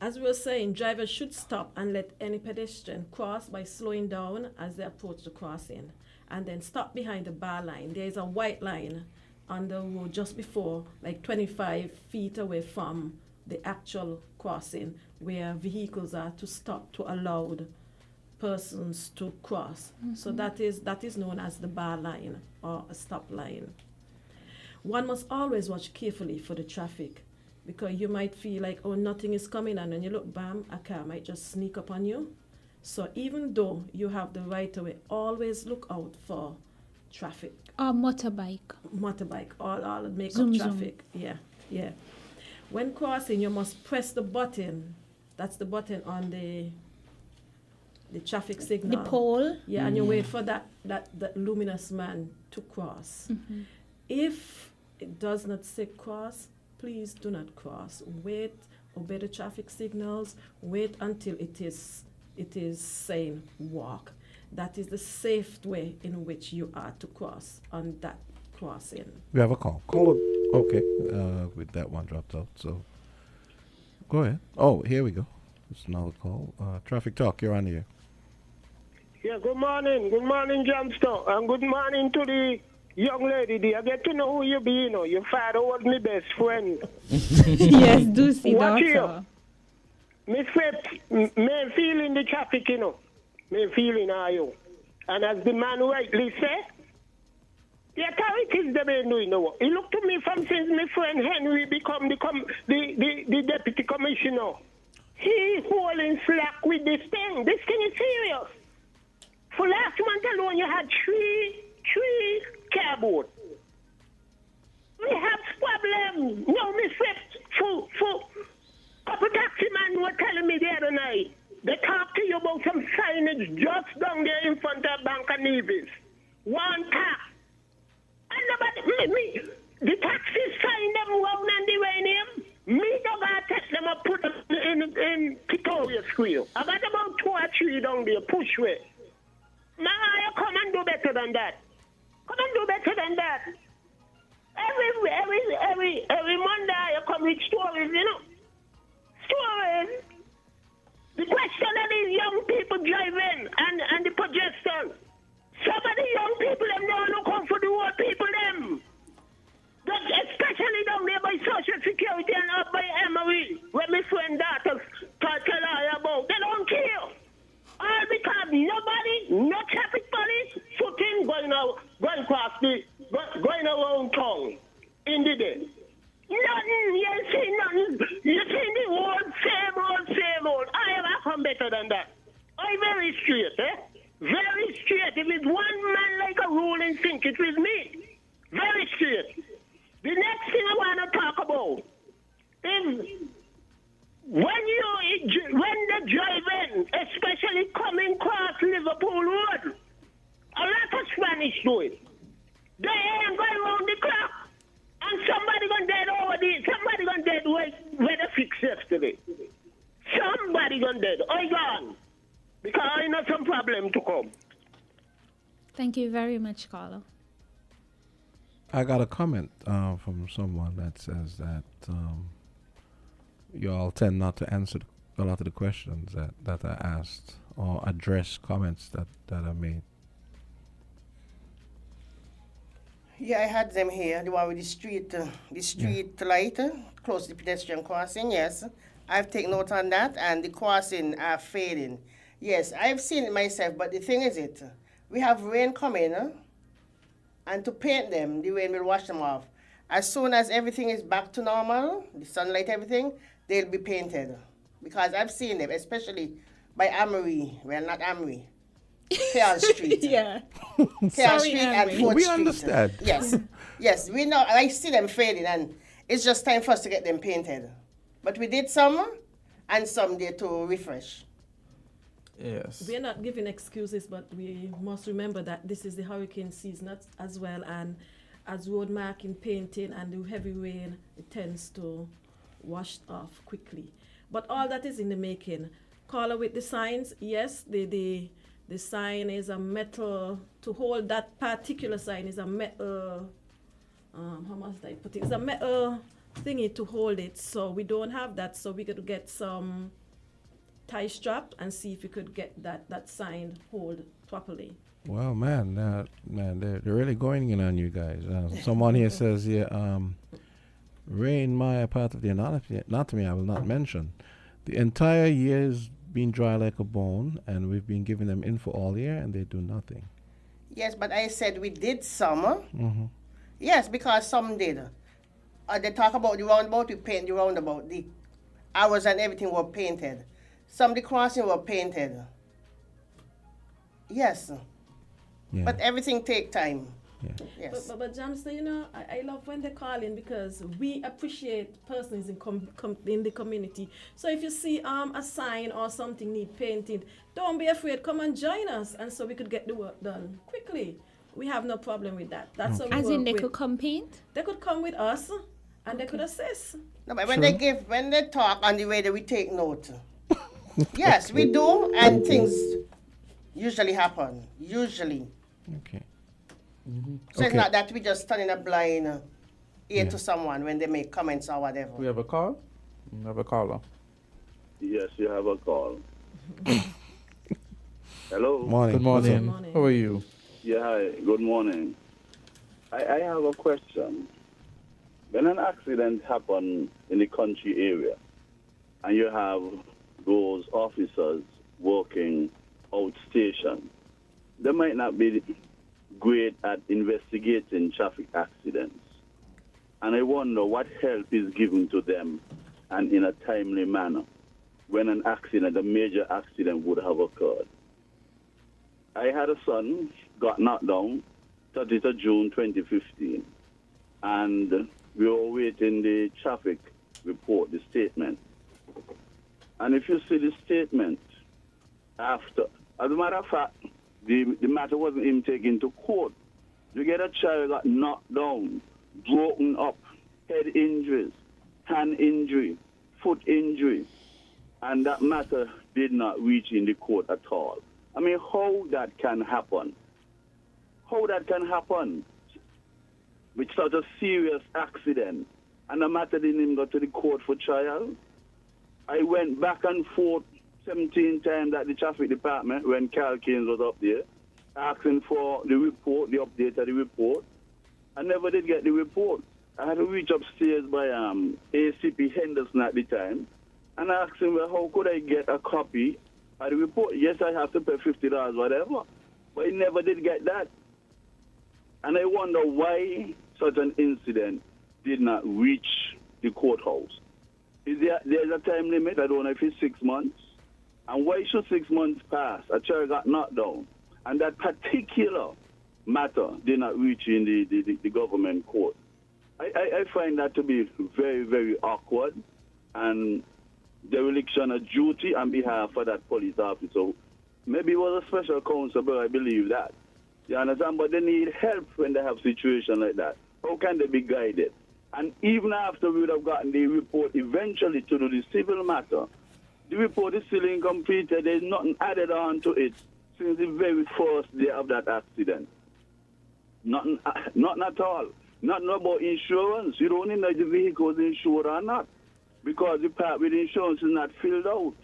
As we were saying, drivers should stop and let any pedestrian cross by slowing down as they approach the crossing, and then stop behind the bar line. There is a white line on the road just before, like 25 feet away from the actual crossing, where vehicles are to stop to allow persons to cross. Mm-hmm. So that is known as the bar line or a stop line. One must always watch carefully for the traffic, because you might feel like, oh, nothing is coming, and when you look, bam, a car might just sneak up on you. So even though you have the right of way, always look out for traffic. Motorbike, all make zoom, up traffic. Zoom. Yeah. When crossing, you must press the button. That's the button on the traffic signal. The pole. Yeah, and you wait for that luminous man to cross. Mm-hmm. If it does not say cross, please do not cross. Wait, obey the traffic signals. Wait until it is saying walk. That is the safe way in which you are to cross on that crossing. We have a call. Okay. With that one dropped out, so go ahead. Oh, here we go. It's another call. Traffic Talk, you're on here. Yeah, good morning. Good morning, Johnston. And good morning to the young lady there. I get to know who you be, you know. Your father was my best friend. Yes, do see Watch that. Miss Phipps, me feeling the traffic, you know. Me feeling are you. And as the man rightly said, The authorities they been doing the work. He looked to me from since my friend Henry become the deputy commissioner. He holding slack with this thing. This thing is serious. For last month alone, you had three car boats. We have problems. No, me swept for couple taxi man were telling me the other night. They talk to you about some signage just down there in front of Bank of Nevis. One tax. And nobody, the taxis sign them round and the uranium. Me don't gotta take them and put them in Victoria Square. I got about 2 or 3 down there, push way. Now you come and do better than that. Come and do better than that. Every Monday you come with stories, you know. Stories. The question of these young people driving and the projection. Some of the young people them don't look out for the old people them. Especially down there by Social Security and up by Emory, where my friend daughters tell her about. They don't care. All because nobody, no traffic police, footing going around town in the day. Nothing, you see nothing. You see the same old. I ever come better than that. I very straight, Very straight. If it's one man like a ruling sink, it is me. Very straight. The next thing I want to talk about is when they're driving, especially coming across Liverpool Road, a lot of Spanish do it. They ain't going around the clock. And somebody gone dead over there. Somebody gone dead where they fixed yesterday. Somebody gone dead. I gone. Because I know some problem to come. Thank you very much, caller. I got a comment from someone that says that you all tend not to answer a lot of the questions that are asked or address comments that are made. Yeah, I had them here. The one with the street light close to the pedestrian crossing. Yes, I've taken note on that, and the crossing are fading. Yes, I've seen it myself. But the thing is, we have rain coming, and to paint them, the rain will wash them off. As soon as everything is back to normal, the sunlight, everything, they'll be painted. Because I've seen them, especially by Amory. Well, not Amory. Pearl Street. Yeah. Pearl Street and 4th We Street. understand. Yes, we know. I see them fading, and it's just time for us to get them painted. But we did some, and some there to refresh. Yes. We are not giving excuses, but we must remember that this is the hurricane season as well, and as road marking, painting, and the heavy rain, it tends to wash off quickly. But all that is in the making. Caller with the signs, yes, the sign is a metal, to hold that particular sign is a metal, how must I put it? It's a metal thingy to hold it, so we don't have that, so we could get some tie strap and see if we could get that sign hold properly. Well, man, they're really going in on you guys. Someone here says, rain, my part of the anatomy I will not mention. The entire year's been dry like a bone, and we've been giving them info all year, and they do nothing. Yes, but I said we did some. Mm-hmm. Yes, because some did. They talk about the roundabout, we paint the roundabout. The hours and everything were painted. Some of the crossing were painted. Yes. Yeah. But everything take time. Yeah. Yes. But Jamster, you know, I love when they call in because we appreciate persons in the community. So if you see a sign or something need painted, don't be afraid. Come and join us, and so we could get the work done quickly. We have no problem with that. That's how we As work in they with. could come paint? They could come with us, and they could assist. No, but when they talk on the radio, we take note. Yes, we do, and things usually happen. Usually. Okay. Mm-hmm. So it's not that we just turn in a blind ear to someone when they make comments or whatever. We have a call? We have a caller. Yes, you have a call. Hello. Morning. Good morning. Good morning. How are you? Yeah, hi. Good morning. I have a question. When an accident happens in the country area and you have those officers working outstation, they might not be great at investigating traffic accidents. And I wonder what help is given to them and in a timely manner when an accident, a major accident would have occurred. I had a son, got knocked down, 30th of June 2015, and we were waiting the traffic report, the statement. And if you see the statement after, as a matter of fact, the matter wasn't even taken to court. You get a child got knocked down, broken up, head injuries, hand injury, foot injury, and that matter did not reach in the court at all. I mean, how that can happen? How that can happen with such a serious accident and the matter didn't even go to the court for trial? I went back and forth 17 times at the traffic department when Carl Keynes was up there, asking for the report, the update of the report. I never did get the report. I had to reach upstairs by ACP Henderson at the time and asked him, well, how could I get a copy of the report? Yes, I have to pay $50, whatever. But he never did get that. And I wonder why such an incident did not reach the courthouse. There's a time limit? I don't know if it's 6 months. And why should 6 months pass? A child got knocked down. And that particular matter did not reach in the government court. I find that to be very, very awkward and dereliction of duty on behalf of that police officer. Maybe it was a special counsel, but I believe that. You understand? But they need help when they have a situation like that. How can they be guided? And even after we would have gotten the report eventually to do the civil matter, the report is still incomplete. There's nothing added on to it since the very first day of that accident. Nothing at all. Nothing about insurance. You don't know if the vehicle is insured or not because the part with insurance is not filled out.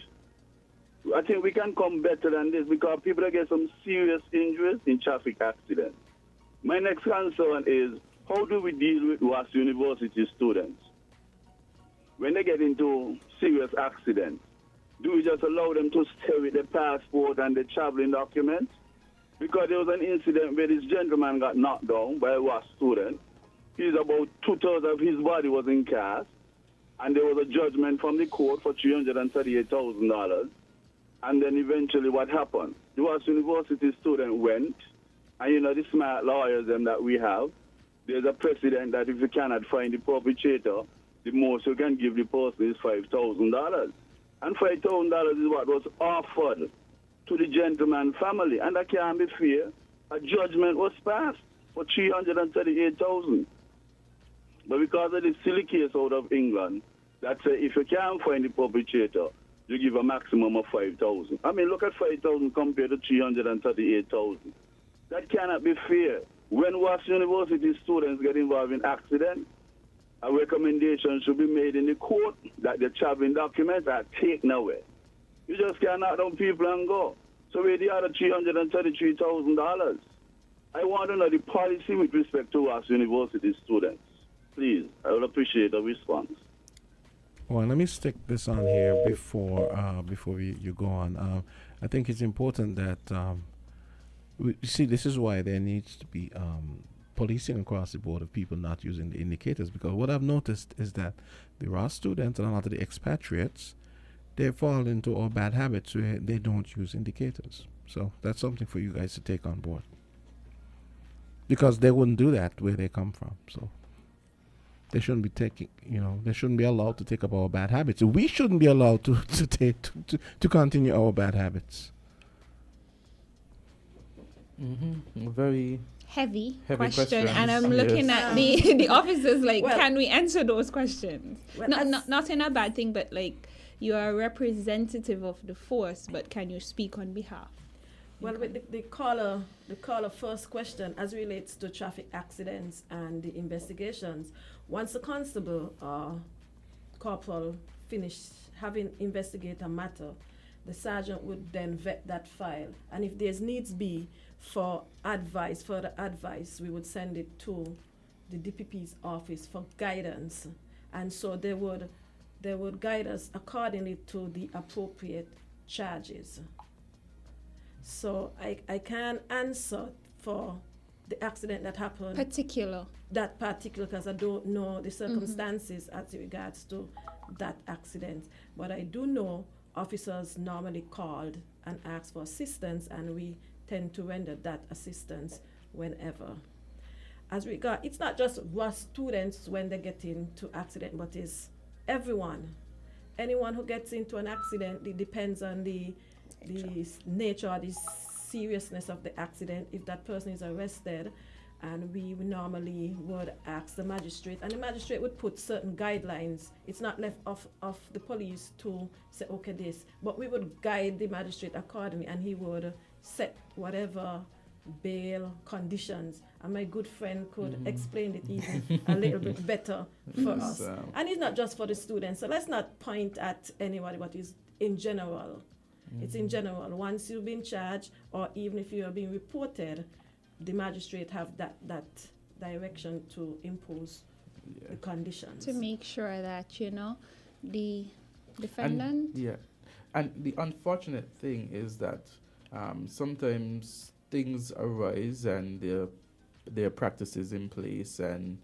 I think we can come better than this because people get some serious injuries in traffic accidents. My next concern is how do we deal with WAS University students? When they get into serious accidents, do we just allow them to stay with their passport and their traveling documents? Because there was an incident where this gentleman got knocked down by a WAS student. He's about 2/3 of his body was in cast, and there was a judgment from the court for $338,000. And then eventually what happened? The WAS University student went, and you know the smart lawyers them that we have, there's a precedent that if you cannot find the perpetrator, the most you can give the person is $5,000. And $5,000 is what was offered to the gentleman family, and that can't be fair. A judgment was passed for $338,000. But because of the silly case out of England, that say if you can't find the perpetrator, you give a maximum of $5,000. I mean, look at $5,000 compared to $338,000. That cannot be fair. When WAS University students get involved in accidents, a recommendation should be made in the court that the traveling documents are taken away. You just can't knock down people and go. So where the other $333,000? I want to know the policy with respect to WAS University students. Please, I would appreciate a response. Well, let me stick this on here before you go on. I think it's important that you see, this is why there needs to be policing across the board of people not using the indicators, because what I've noticed is that the raw students and a lot of the expatriates, they fall into all bad habits where they don't use indicators. So that's something for you guys to take on board, because they wouldn't do that where they come from. So they shouldn't be taking, they shouldn't be allowed to take up our bad habits. We shouldn't be allowed to continue our bad habits. Very heavy question, questions. and I'm looking at the officers like, Well, can we answer those questions? Well, Not in a bad thing, but like, you are a representative of the force, but can you speak on behalf? Well, with the caller first question as relates to traffic accidents and the investigations, once the constable or corporal finish having investigate a matter, the sergeant would then vet that file, and if there's needs be for further advice, we would send it to the DPP's office for guidance, and so they would guide us accordingly to the appropriate charges. So I can answer for the accident that happened. Particular. That particular, because I don't know the circumstances as regards to that accident. But I do know officers normally called and asked for assistance, and we tend to render that assistance whenever. As regard, it's not just us students when they get into accident, but it's everyone. Anyone who gets into an accident, it depends on the nature or the seriousness of the accident. If that person is arrested, and we normally would ask the magistrate, and the magistrate would put certain guidelines. It's not left of the police to say, okay, this, but we would guide the magistrate accordingly, and he would set whatever bail conditions, and my good friend could explain it even a little bit better for us. And it's not just for the students, so let's not point at anybody, but it's in general. It's in general. Once you've been charged, or even if you are being reported, the magistrate have that direction to impose the conditions. To make sure that, the defendant... And the unfortunate thing is that sometimes things arise and there are practices in place, and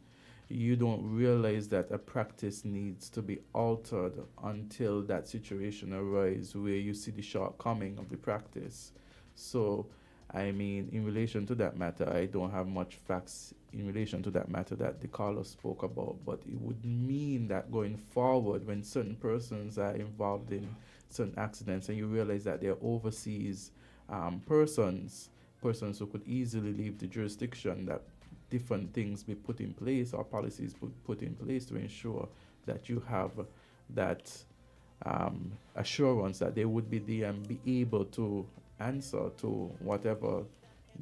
you don't realize that a practice needs to be altered until that situation arises where you see the shortcoming of the practice. So, I mean, in relation to that matter, I don't have much facts in relation to that matter that the caller spoke about, but it would mean that going forward, when certain persons are involved in certain accidents and you realize that they're overseas persons who could easily leave the jurisdiction, that different things be put in place or policies put in place to ensure that you have that assurance that they would be there and be able to answer to whatever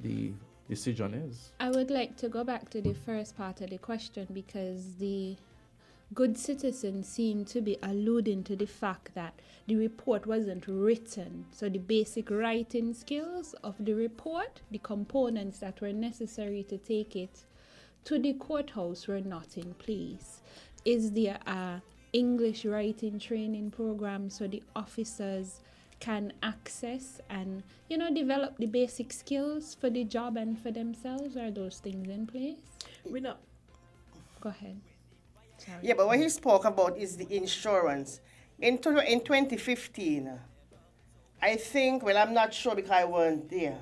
the decision is. I would like to go back to the first part of the question, because the good citizens seem to be alluding to the fact that the report wasn't written. So the basic writing skills of the report, the components that were necessary to take it to the courthouse, were not in place. Is there a English writing training program so the officers can access and, develop the basic skills for the job and for themselves? Are those things in place? We know. Go ahead. Sorry. Yeah, but what he spoke about is the insurance. In 2015, I think, well, I'm not sure because I weren't there,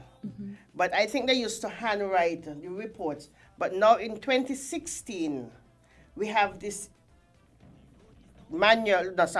but I think they used to handwrite the reports. But now in 2016, we have this manual, it's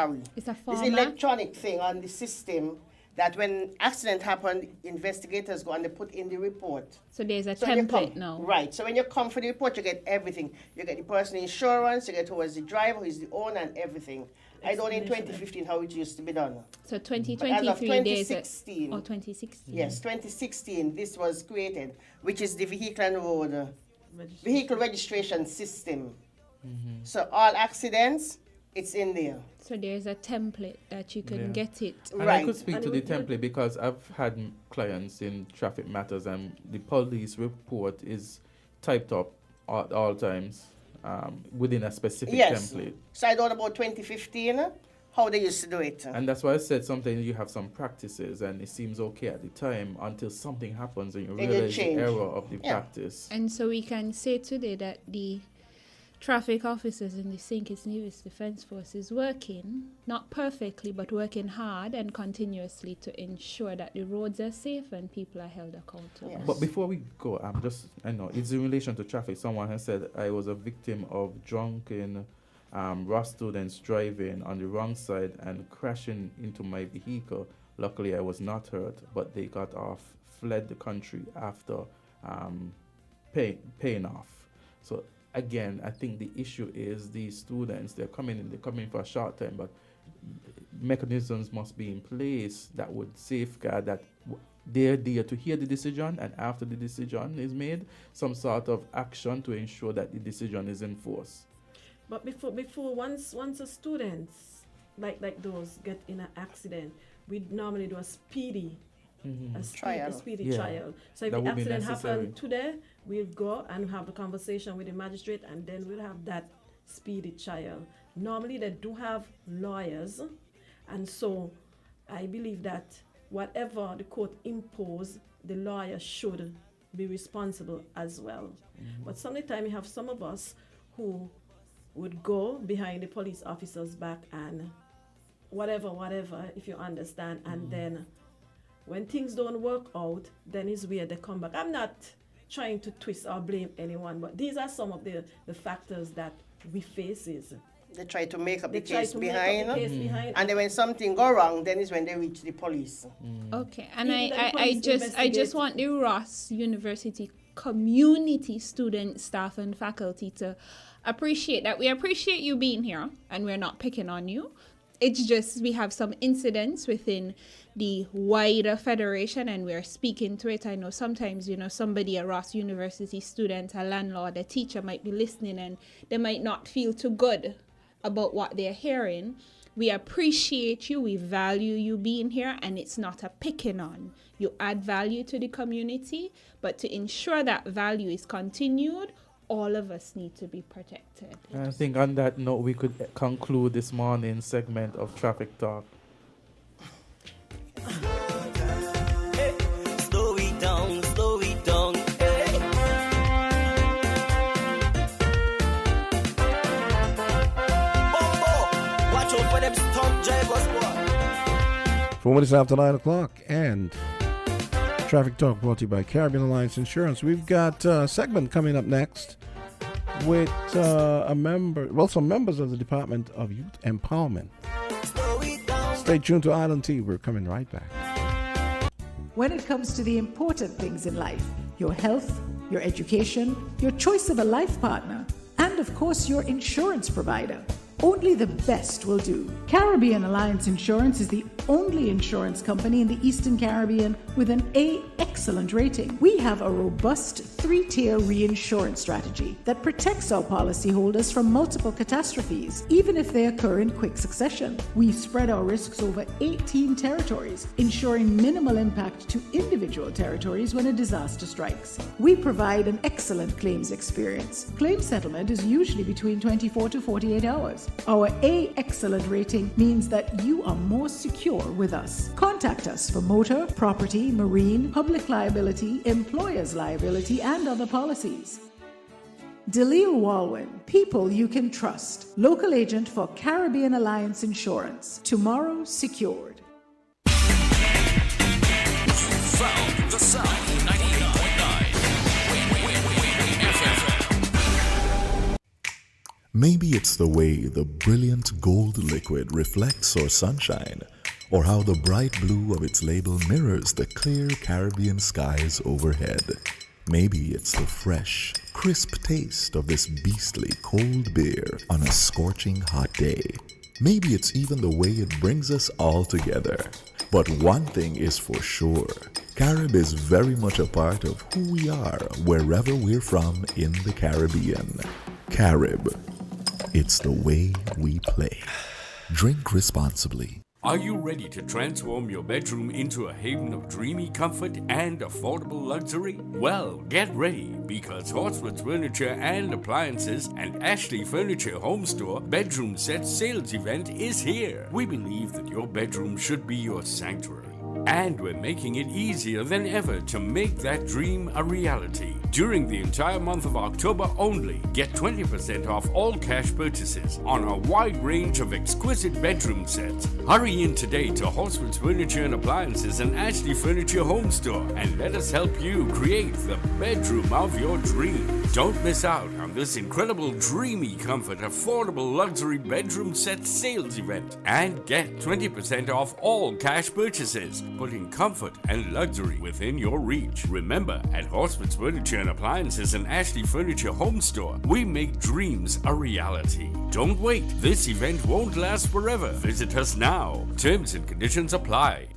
a this electronic thing on the system that when accident happened, investigators go and they put in the report. So there's a template now. Right. So when you come for the report, you get everything. You get the personal insurance, you get who was the driver, who is the owner, and everything. I don't know in 2015 how it used to be done. So But as 2023 of 2016. 2016. Yes, 2016, this was created, which is the Vehicle and Road Vehicle Registration System. So all accidents, it's in there. So there's a template that you can get it. And I could speak to the template because I've had clients in traffic matters, and the police report is typed up at all times within a specific template. So I don't know about 2015, how they used to do it. And that's why I said sometimes you have some practices and it seems okay at the time until something happens and you realize the error of the practice. And so we can say today that the traffic officers in the St. Kitts Nevis Defence Force is working, not perfectly, but working hard and continuously to ensure that the roads are safe and people are held accountable. Yes. But before we go, I know it's in relation to traffic. Someone has said I was a victim of drunken raw students driving on the wrong side and crashing into my vehicle. Luckily, I was not hurt, but they got off, fled the country after paying off. So again, I think the issue is these students, they're coming for a short time, but mechanisms must be in place that would safeguard that they're there to hear the decision, and after the decision is made, some sort of action to ensure that the decision is enforced. But before once a student like those get in an accident, we normally do a speedy trial. So if the accident happened today, we'll go and have a conversation with the magistrate, and then we'll have that speedy trial. Normally they do have lawyers, and so I believe that whatever the court impose, the lawyer should be responsible as well. But sometimes you have some of us who would go behind the police officer's back and whatever, if you understand, and then when things don't work out, then is where they come back. I'm not trying to twist or blame anyone, but these are some of the factors that we face. They try to make up They the try case to make up the behind, case behind. and then when something go wrong, then is when they reach the police. Okay, and Even the I police just investigate. want the Ross University community, student, staff, and faculty to appreciate that we appreciate you being here, and we're not picking on you. It's just we have some incidents within the wider federation, and we're speaking to it. I know sometimes, somebody, a Ross University student, a landlord, a teacher might be listening, and they might not feel too good about what they're hearing. We appreciate you, we value you being here, and it's not a picking on. You add value to the community, but to ensure that value is continued, all of us need to be protected. I think on that note, we could conclude this morning's segment of Traffic Talk. Hey, slow it down, slow it down. Hey. Bombo, watch out for them stunt drivers, boy. 4 minutes after 9 o'clock, and Traffic Talk brought to you by Caribbean Alliance Insurance. We've got a segment coming up next with some members of the Department of Youth Empowerment. Stay tuned to Island Tea. We're coming right back. When it comes to the important things in life, your health, your education, your choice of a life partner, and of course your insurance provider, only the best will do. Caribbean Alliance Insurance is the only insurance company in the Eastern Caribbean with an A excellent rating. We have a robust 3-tier reinsurance strategy that protects our policyholders from multiple catastrophes, even if they occur in quick succession. We spread our risks over 18 territories, ensuring minimal impact to individual territories when a disaster strikes. We provide an excellent claims experience. Claim settlement is usually between 24 to 48 hours. Our A excellent rating means that you are more secure with us. Contact us for motor, property, marine, public liability, employer's liability, and other policies. Delisle Walwyn, people you can trust. Local agent for Caribbean Alliance Insurance. Tomorrow secured. Found the sound. 98.9 FM. Maybe it's the way the brilliant gold liquid reflects our sunshine, or how the bright blue of its label mirrors the clear Caribbean skies overhead. Maybe it's the fresh, crisp taste of this beastly cold beer on a scorching hot day. Maybe it's even the way it brings us all together. But one thing is for sure, Carib is very much a part of who we are wherever we're from in the Caribbean. Carib. It's the way we play. Drink responsibly. Are you ready to transform your bedroom into a haven of dreamy comfort and affordable luxury? Well, get ready, because Horsford's Furniture and Appliances and Ashley Furniture Home Store Bedroom Set Sales Event is here. We believe that your bedroom should be your sanctuary, and we're making it easier than ever to make that dream a reality. During the entire month of October only, get 20% off all cash purchases on a wide range of exquisite bedroom sets. Hurry in today to Horsford's Furniture and Appliances and Ashley Furniture Home Store and let us help you create the bedroom of your dream. Don't miss out on this incredible dreamy comfort, affordable luxury bedroom set sales event and get 20% off all cash purchases, putting comfort and luxury within your reach. Remember, at Horsford's Furniture and Appliances and Ashley Furniture Home Store, we make dreams a reality. Don't wait. This event won't last forever. Visit us now. Terms and conditions apply.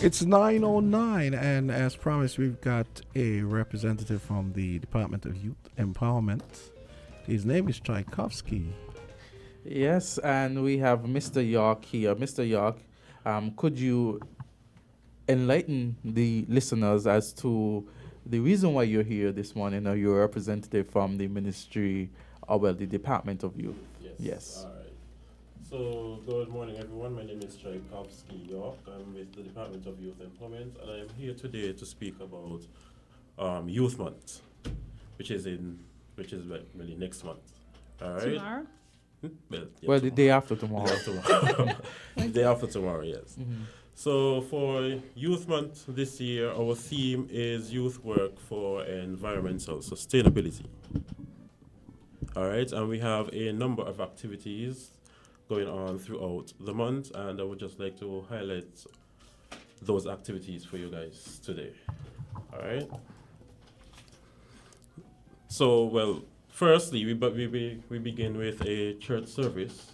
It's 9:09, and as promised, we've got a representative from the Department of Youth Empowerment. His name is Tchaikovsky. Yes, and we have Mr. York here. Mr. York, could you enlighten the listeners as to the reason why you're here this morning? Or you're a representative from the Ministry, or well, the Department of Youth. Yes. All right. So, good morning, everyone. My name is Tchaikovsky York. I'm with the Department of Youth Employment, and I'm here today to speak about Youth Month, which is really next month. All right. Tomorrow? Well, the day after tomorrow. The day after tomorrow, yes. So for Youth Month this year, our theme is youth work for environmental sustainability. All right, and we have a number of activities going on throughout the month, and I would just like to highlight those activities for you guys today. All right. So, well, firstly, we begin with a church service,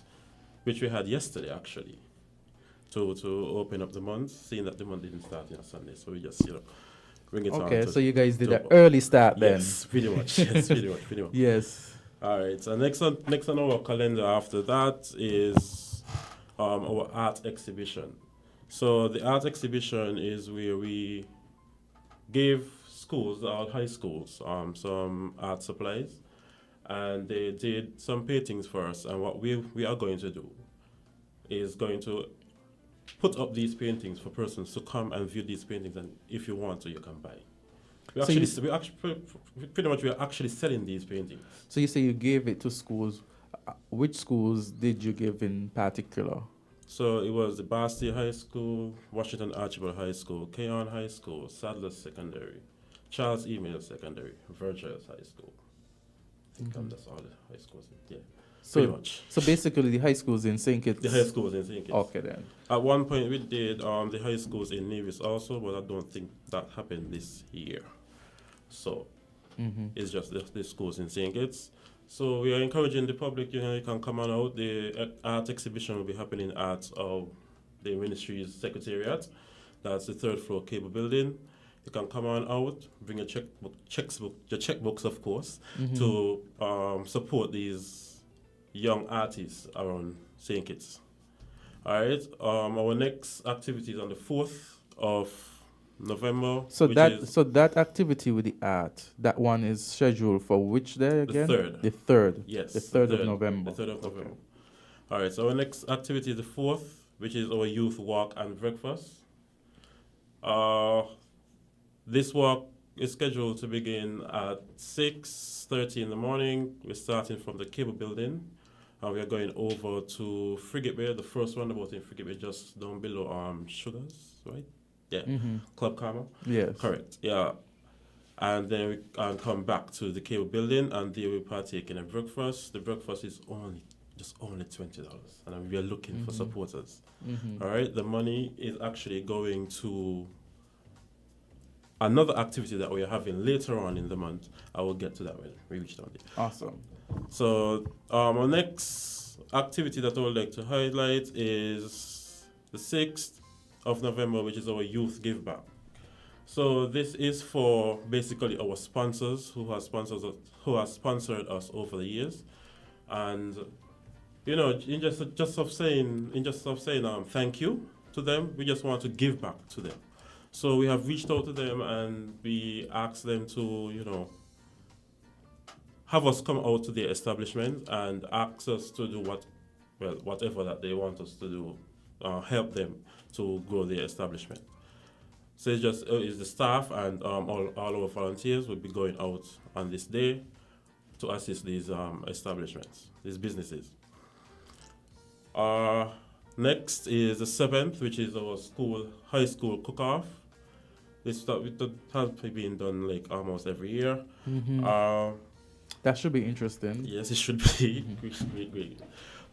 which we had yesterday actually, to open up the month, seeing that the month didn't start on Sunday, so we just bring it on. Okay, so you guys did an early start then. Yes, pretty much. Yes, pretty much. Yes. All right. So next on our calendar after that is our art exhibition. So the art exhibition is where we gave schools, our high schools, some art supplies, and they did some paintings for us. And what we are going to do is going to put up these paintings for persons to come and view these paintings, and if you want to, you can buy. We are actually selling these paintings. So you say you gave it to schools. Which schools did you give in particular? So it was the Bastille High School, Washington Archibald High School, Keon High School, Sadler Secondary, Charles Email Secondary, Virgil's High School. I think that's all the high schools. Yeah. Pretty much. So basically the high schools in St. Kitts. The high schools in St. Kitts. Okay then. At one point we did the high schools in Nevis also, but I don't think that happened this year. So it's just the schools in St. Kitts. So we are encouraging the public, you can come on out. The art exhibition will be happening at the ministry's secretariat. That's the third floor cable building. You can come on out, bring your checkbooks, of course, to support these young artists around St. Kitts. All right. Our next activity is on the 4th of November. So that activity with the art, that one is scheduled for which day again? The 3rd. Yes. The 3rd of November. The 3rd of November. All right. So our next activity is the 4th, which is our youth walk and breakfast. This walk is scheduled to begin at 6:30 in the morning. We're starting from the cable building, and we're going over to Frigate Bay, the first roundabout in Frigate Bay, just down below Sugars, right? Yeah, Club Karma. Yes. Correct, yeah. And then we come back to the cable building, and there we partake in a breakfast. The breakfast is only $20, and we are looking for supporters. All right, the money is actually going to another activity that we are having later on in the month. I will get to that when we reach down there. Awesome. So our next activity that I would like to highlight is the 6th of November, which is our youth give back. So this is for basically our sponsors who have sponsored us over the years, and in just of saying thank you to them, we just want to give back to them. So we have reached out to them and we asked them to have us come out to their establishment and ask us to do whatever that they want us to do, help them to grow their establishment. So it's the staff and all our volunteers will be going out on this day to assist these establishments, these businesses. Next is the 7th, which is our high school cook-off. This has been done like almost every year. That should be interesting. Yes, it should be. Great.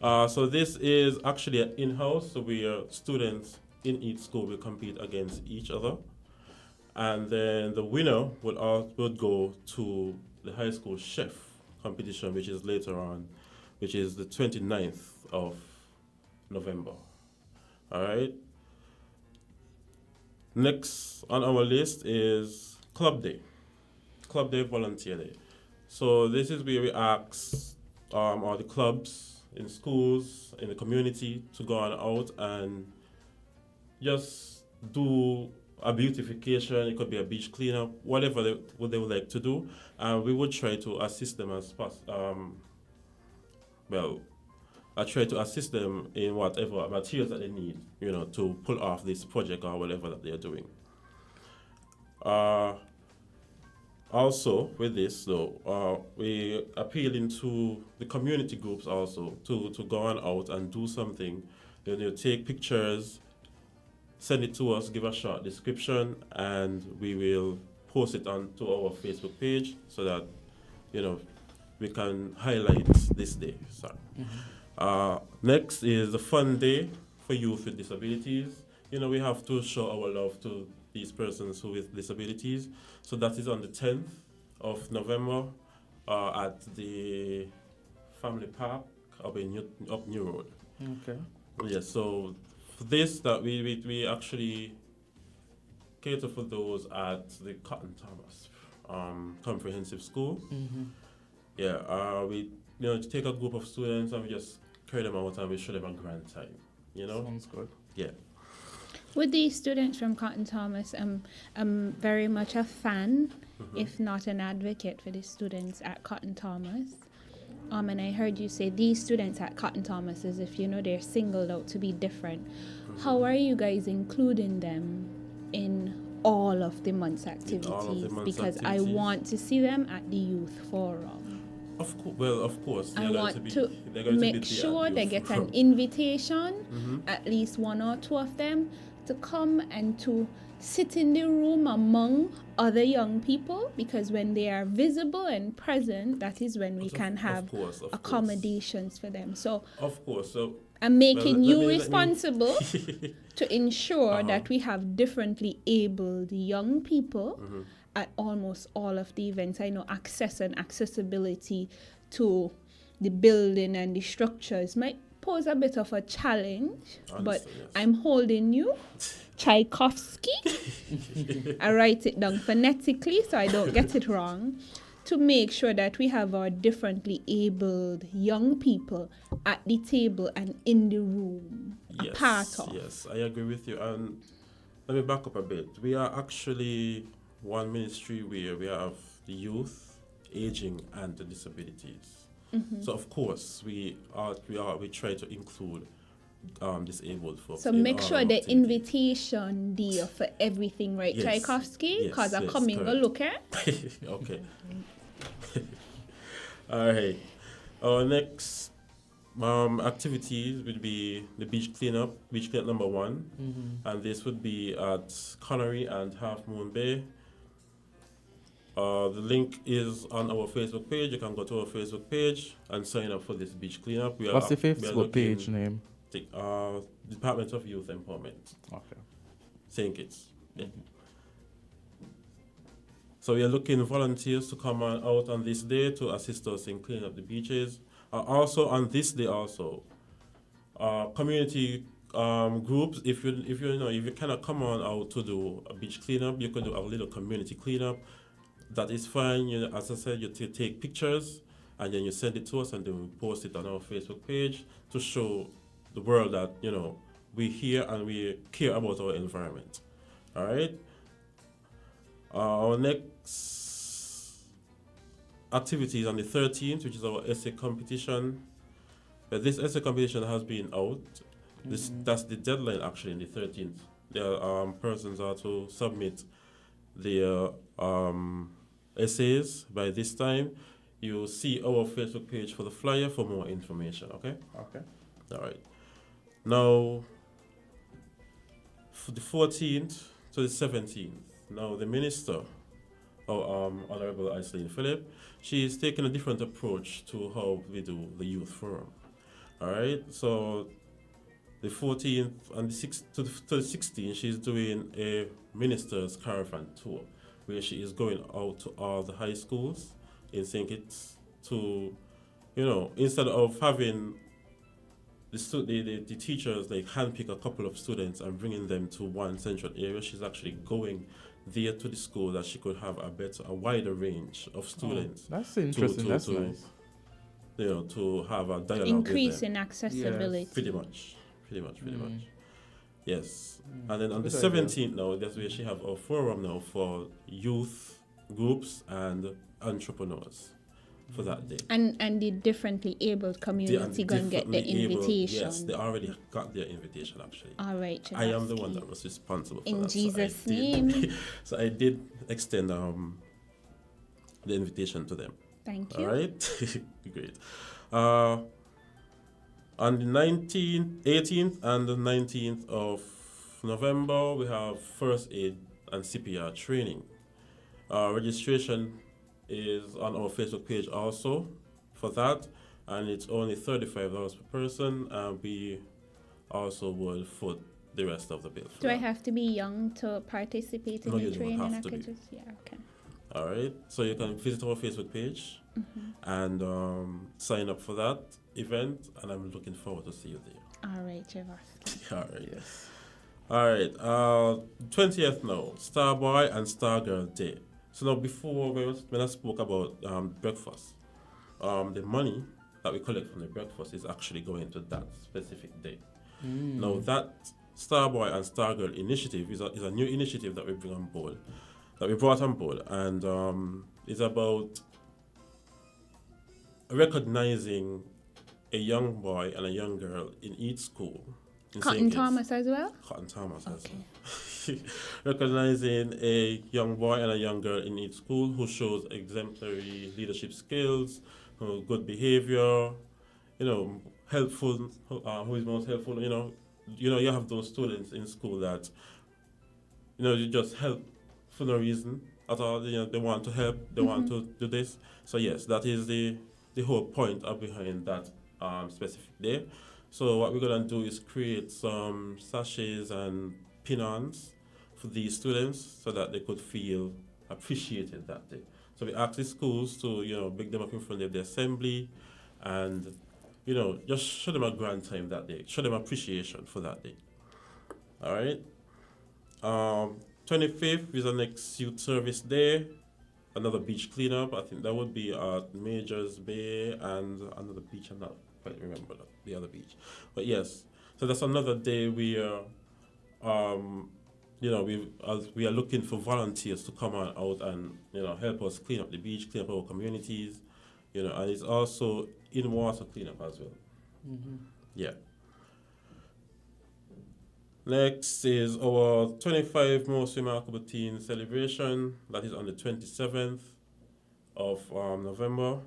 So this is actually an in-house. So students in each school will compete against each other, and then the winner would go to the high school chef competition, which is later on, which is the 29th of November. All right. Next on our list is Club Day. Club Day Volunteer Day. So this is where we ask all the clubs in schools, in the community to go on out and just do a beautification. It could be a beach cleanup, whatever what they would like to do. And we would try to assist them as possible. I try to assist them in whatever materials that they need, to pull off this project or whatever that they're doing. Also, with this, though, we appealing to the community groups also to go on out and do something. Take pictures, send it to us, give a short description, and we will post it onto our Facebook page so that, we can highlight this day. Sorry. Next is the Fun Day for Youth with Disabilities. We have to show our love to these persons who with disabilities. So that is on the 10th of November at the Family Park up New Road. Okay. Yes, so for this, that we actually cater for those at the Cotton Thomas Comprehensive School. Mm-hmm. Yeah, we take a group of students and we just carry them out and we show them a grand time. Sounds good. Yeah. With these students from Cotton Thomas, I'm very much a fan, if not an advocate for the students at Cotton Thomas. And I heard you say these students at Cotton Thomas, as if they're singled out to be different. How are you guys including them in all of the month's activities? Because I want to see them at the youth forum. Of course. I want to make sure they get an invitation, at least one or two of them, to come and to sit in the room among other young people, because when they are visible and present, that is when we can have accommodations for them. So, of course. So I'm making you responsible to ensure that we have differently abled young people at almost all of the events. I know access and accessibility to the building and the structures might pose a bit of a challenge, but yes. I'm holding you, Tchaikovsky. I write it down phonetically so I don't get it wrong, to make sure that we have our differently abled young people at the table and in the room, a part of. Yes, I agree with you. And let me back up a bit. We are actually one ministry where we have the youth, aging, and the disabilities. So of course we try to include disabled folks. So make sure the invitation there for everything, right, yes. Tchaikovsky? Because I'm coming to look at. Okay. All right. Our next activities would be the beach cleanup number 1, and this would be at Connery and Half Moon Bay. The link is on our Facebook page. You can go to our Facebook page and sign up for this beach cleanup. What's the Facebook page name? Department of Youth Empowerment. Okay. St. Kitts. Yeah. So we are looking volunteers to come out on this day to assist us in cleaning up the beaches. Also on this day, community groups. If you cannot come on out to do a beach cleanup, you can do a little community cleanup. That is fine. As I said, you take pictures and then you send it to us, and then we post it on our Facebook page to show the world that we're here and we care about our environment. All right. Our next activity is on the 13th, which is our essay competition. This essay competition has been out. That's the deadline actually, on the 13th. The persons are to submit their essays by this time. You see our Facebook page for the flyer for more information. Okay. All right. Now, for the 14th to the 17th. Now, the minister, Honorable Aislinn Phillip, she is taking a different approach to how we do the youth forum. All right. So, the 14th and the 6th to the 16th, she's doing a minister's caravan tour, where she is going out to all the high schools in St. Kitts to, instead of having the teachers like handpick a couple of students and bringing them to one central area. She's actually going there to the school that she could have a wider range of students. That's interesting. That's nice. You know, to have a dialogue Increase with them. in accessibility. Yes. Pretty much. Yes. And then on the Good 17th now, that's where she have a forum now for youth groups and entrepreneurs for that day. And the differently abled community going to get the invitation. Yes, they already got their invitation actually. All right. I am the one that was responsible for in that. Jesus' name. name. So I did extend the invitation to them. Thank you. All right. Great. On the 18th and the 19th of November, we have first aid and CPR training. Registration is on our Facebook page also for that, and it's only $35 per person, and we also will foot the rest of the bill. Do I have to be young to participate in No, the you don't training? have I to could be. just, okay. All right, so you can visit our Facebook page and sign up for that event, and I'm looking forward to see you there. All right, Javas. All right. Yes. All right. 20th now, Starboy and Stargirl Day. So now before, when I spoke about breakfast, the money that we collect from the breakfast is actually going to that specific day. Now that Starboy and Stargirl initiative is a new initiative that we bring on board, that we brought on board, and it's about recognizing a young boy and a young girl in each school. Cotton Thomas as well? Cotton Thomas as well. Recognizing a young boy and a young girl in each school who shows exemplary leadership skills, good behavior, helpful, who is most helpful. You have those students in school that, you just help for no reason at all. They want to help, they want to do this. So yes, that is the whole point of behind that specific day. So what we're gonna do is create some sachets and pin-ons for these students so that they could feel appreciated that day. So we ask the schools to, big them up in front of the assembly and, just show them a grand time that day. Show them appreciation for that day. All right. 25th is the next youth service day. Another beach cleanup. I think that would be at Majors Bay and another beach. I'm not quite remember the other beach, but yes. So that's another day we are, we are looking for volunteers to come on out and help us clean up the beach, clean up our communities, and it's also in water cleanup as well. Yeah. Next is our 25 Most Remarkable Teen celebration. That is on the 27th of November.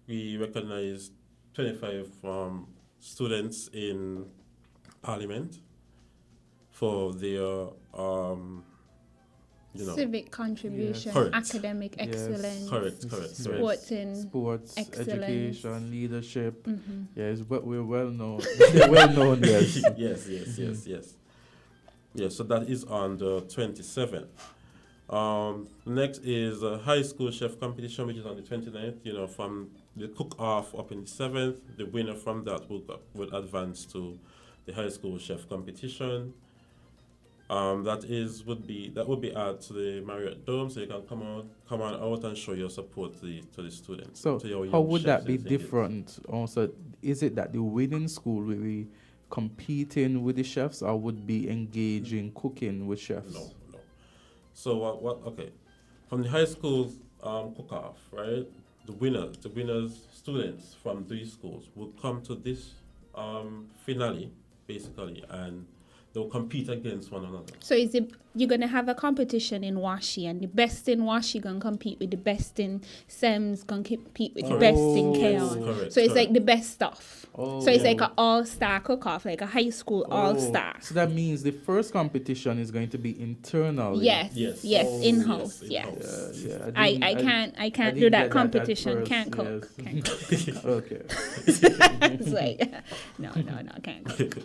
We recognize 25 students in Parliament for their, civic contribution, academic excellence, sports, excellence, education, leadership. Yes, but we're well known. They're well known. Yes. Yes. So that is on the 27th. Next is a high school chef competition, which is on the 29th. From the cook-off up in the 7th, the winner from that will advance to the high school chef competition. That would be at the Marriott Dome, so you can come on out and show your support to the students. So to your how young would chefs that be and different? Also, is it that the winning school will be competing with the chefs, or would be engaging cooking with chefs? No. So what? Okay, from the high school cook-off, right? The winners students from these schools will come to this finale basically, and they'll compete against one another. So is it you're gonna have a competition in Washi, and the best in Washi gonna compete with the best in Sems, gonna compete with the best in Chaos. So it's like the best stuff. So it's like an all-star cook-off, like a high school all-star. So that means the first competition is going to be internal. Yes, in-house. Yes. I can't do that competition. Can't cook. Can't cook. Okay. It's like no, can't cook.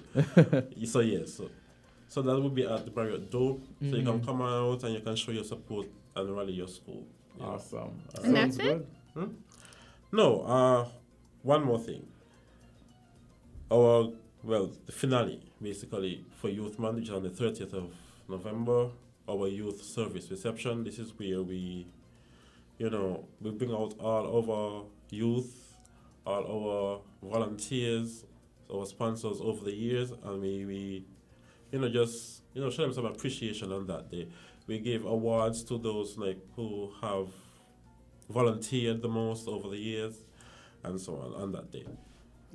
So that would be at the Marriott Dome. So you can come out and you can show your support and rally your school. Awesome. And that's it? No, one more thing. the finale, basically, for Youth Month, which is on the 30th of November, our youth service reception. This is where we bring out all our youth, all our volunteers, our sponsors over the years, and we show them some appreciation on that day. We give awards to those who have volunteered the most over the years, and so on that day.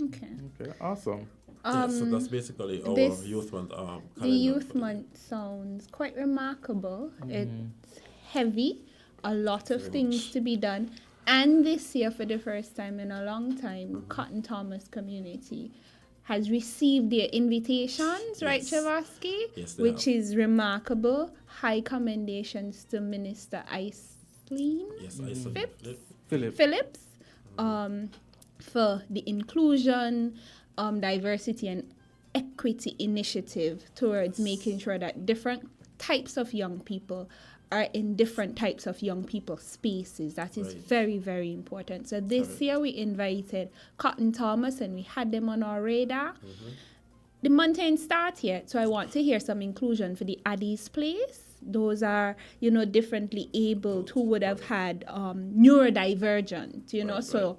Okay. Okay, awesome. So that's basically our Youth Month the Youth Month sounds quite remarkable. It's heavy, a lot of things to be done. And this year, for the first time in a long time, Cotton Thomas community has received their invitations, right, Chavarsky? Yes, they which have. is remarkable. High commendations to Minister Aislinn Phillips for the inclusion, diversity and equity initiative towards making sure that different types of young people are in different types of young people spaces. That is very, very important. So this year we invited Cotton Thomas and we had them on our radar. The month ain't start yet, so I want to hear some inclusion for the Addie's Place. Those are, differently abled who would have had neurodivergent, so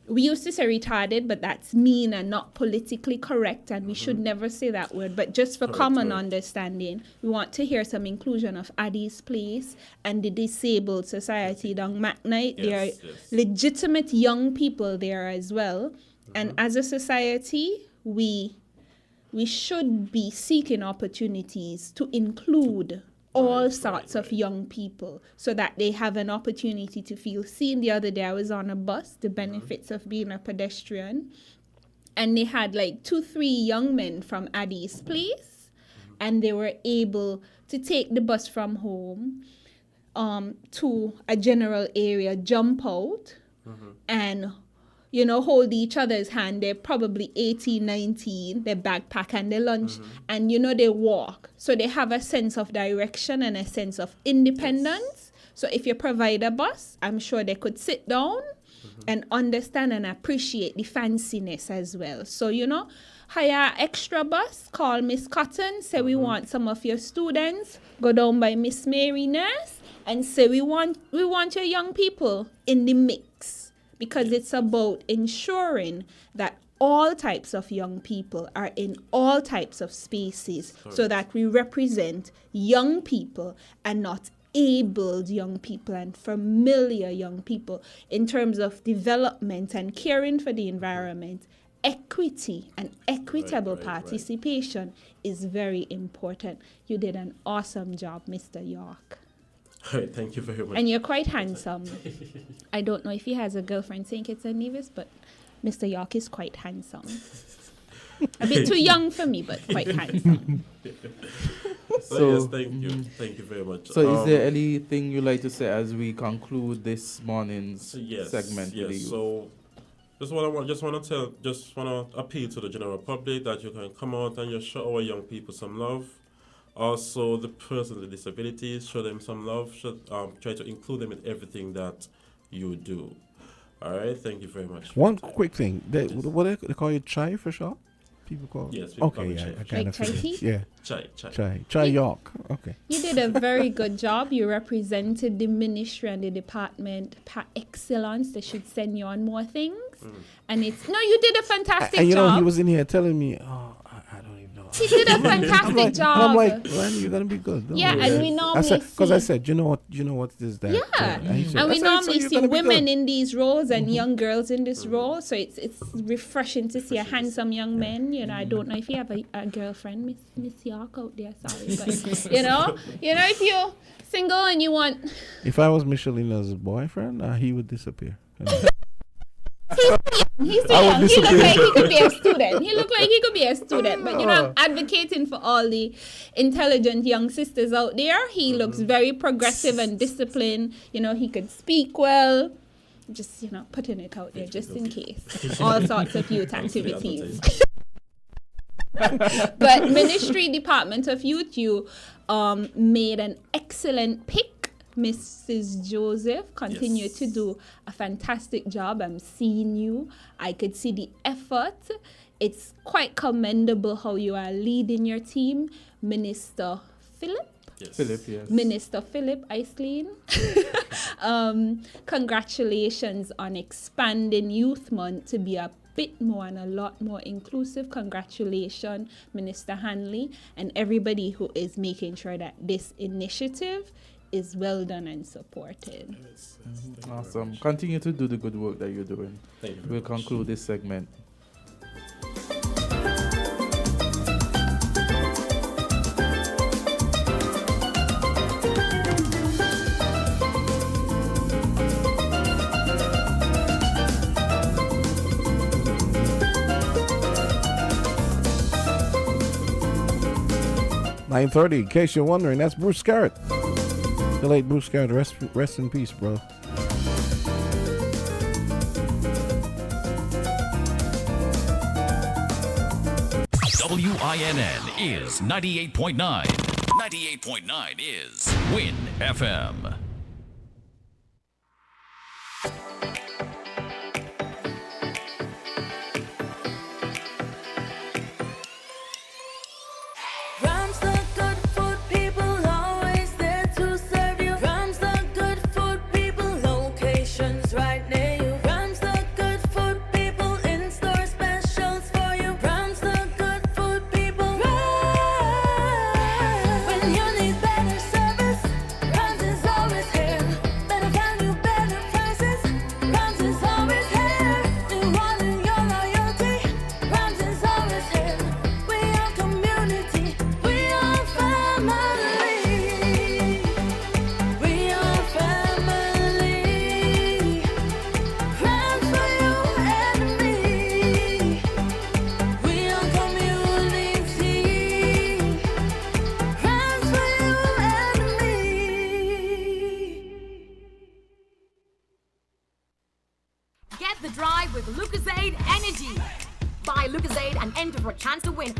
we used to say retarded, but that's mean and not politically correct, and we should never say that word. But just for common understanding, we want to hear some inclusion of Addie's Place and the Disabled Society down McKnight. There are legitimate young people there as well. And as a society, we should be seeking opportunities to include all sorts of young people so that they have an opportunity to feel seen. The other day I was on a bus, the benefits of being a pedestrian, and they had 2-3 young men from Addie's Place, and they were able to take the bus from home to a general area, jump out, and hold each other's hand. They're probably 18, 19, their backpack and their lunch, and they walk. So they have a sense of direction and a sense of independence. So if you provide a bus, I'm sure they could sit down and understand and appreciate the fanciness as well. So, hire extra bus, call Miss Cotton, say we want some of your students, go down by Miss Mary Nurse, and say we want your young people in the mix. Because it's about ensuring that all types of young people are in all types of spaces so that we represent young people and not abled young people and familiar young people in terms of development and caring for the environment. Equity and equitable participation is very important. You did an awesome job, Mr. York. All right, thank you very much. And you're quite handsome. I don't know if he has a girlfriend, St. Kitts and Nevis, but Mr. York is quite handsome. A bit too young for me, but quite handsome. So yes, thank you very much. So is there anything you'd like to say as we conclude this morning's segment? Yes. So just want to appeal to the general public that you can come out and just show our young people some love. Also, the persons with disabilities, show them some love. Try to include them in everything that you do. All right, thank you very much. One quick thing. They call you Chai for sure? People call it? Yes, people call me yeah, Chai. I kind of figured. Yeah. Chai York. Okay. You did a very good job. You represented the ministry and the department par excellence. They should send you on more things. And you did a fantastic and job. He was in here telling me, I don't even know. He did a fantastic job. And I'm like, Randy, you're gonna be good. And we normally because I said, you know what is that? Yeah, and we normally see women in these roles and young girls in this role, so it's refreshing to see a handsome young man. I don't know if you have a girlfriend, Miss York out there, sorry, but if you're single and you want. If I was Michelina's boyfriend, he would disappear. He's too young. He look like he could be a student. But I'm advocating for all the intelligent young sisters out there. He looks very progressive and disciplined. He could speak well. Just putting it out there just in case. All sorts of youth activities. But Ministry Department of Youth, you made an excellent pick. Mrs. Joseph, continue to do a fantastic job. I'm seeing you. I could see the effort it's quite commendable how you are leading your team, Minister Philip. Yes. Philip, yes. Minister Philip Iceland. Congratulations on expanding Youth Month to be a bit more and a lot more inclusive. Congratulations, Minister Hanley, and everybody who is making sure that this initiative is well done and supported. Awesome. Continue to do the good work that you're doing. We'll conclude this segment. $9:30. In case you're wondering, that's Bruce Scarrett. The late Bruce Scarrett. Rest in peace, bro. WINN is 98.9. 98.9 is Win FM.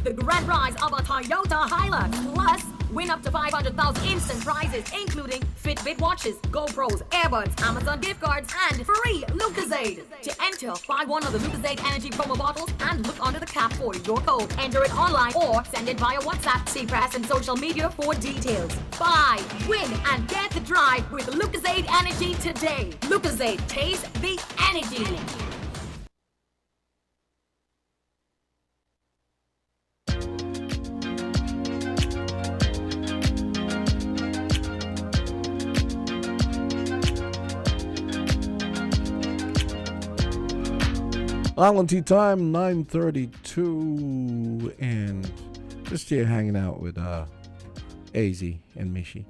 The grand prize of a Toyota Hilux. Plus, win up to 500,000 instant prizes, including Fitbit watches, GoPros, earbuds, Amazon gift cards, and free Lucozade. To enter, buy one of the Lucozade Energy promo bottles and look under the cap for your code. Enter it online or send it via WhatsApp, see press, and social media for details. Buy, win, and get the drive with Lucozade Energy today. Lucozade, taste the energy. Island tea time, 9:32, and just here hanging out with AZ and Mishi.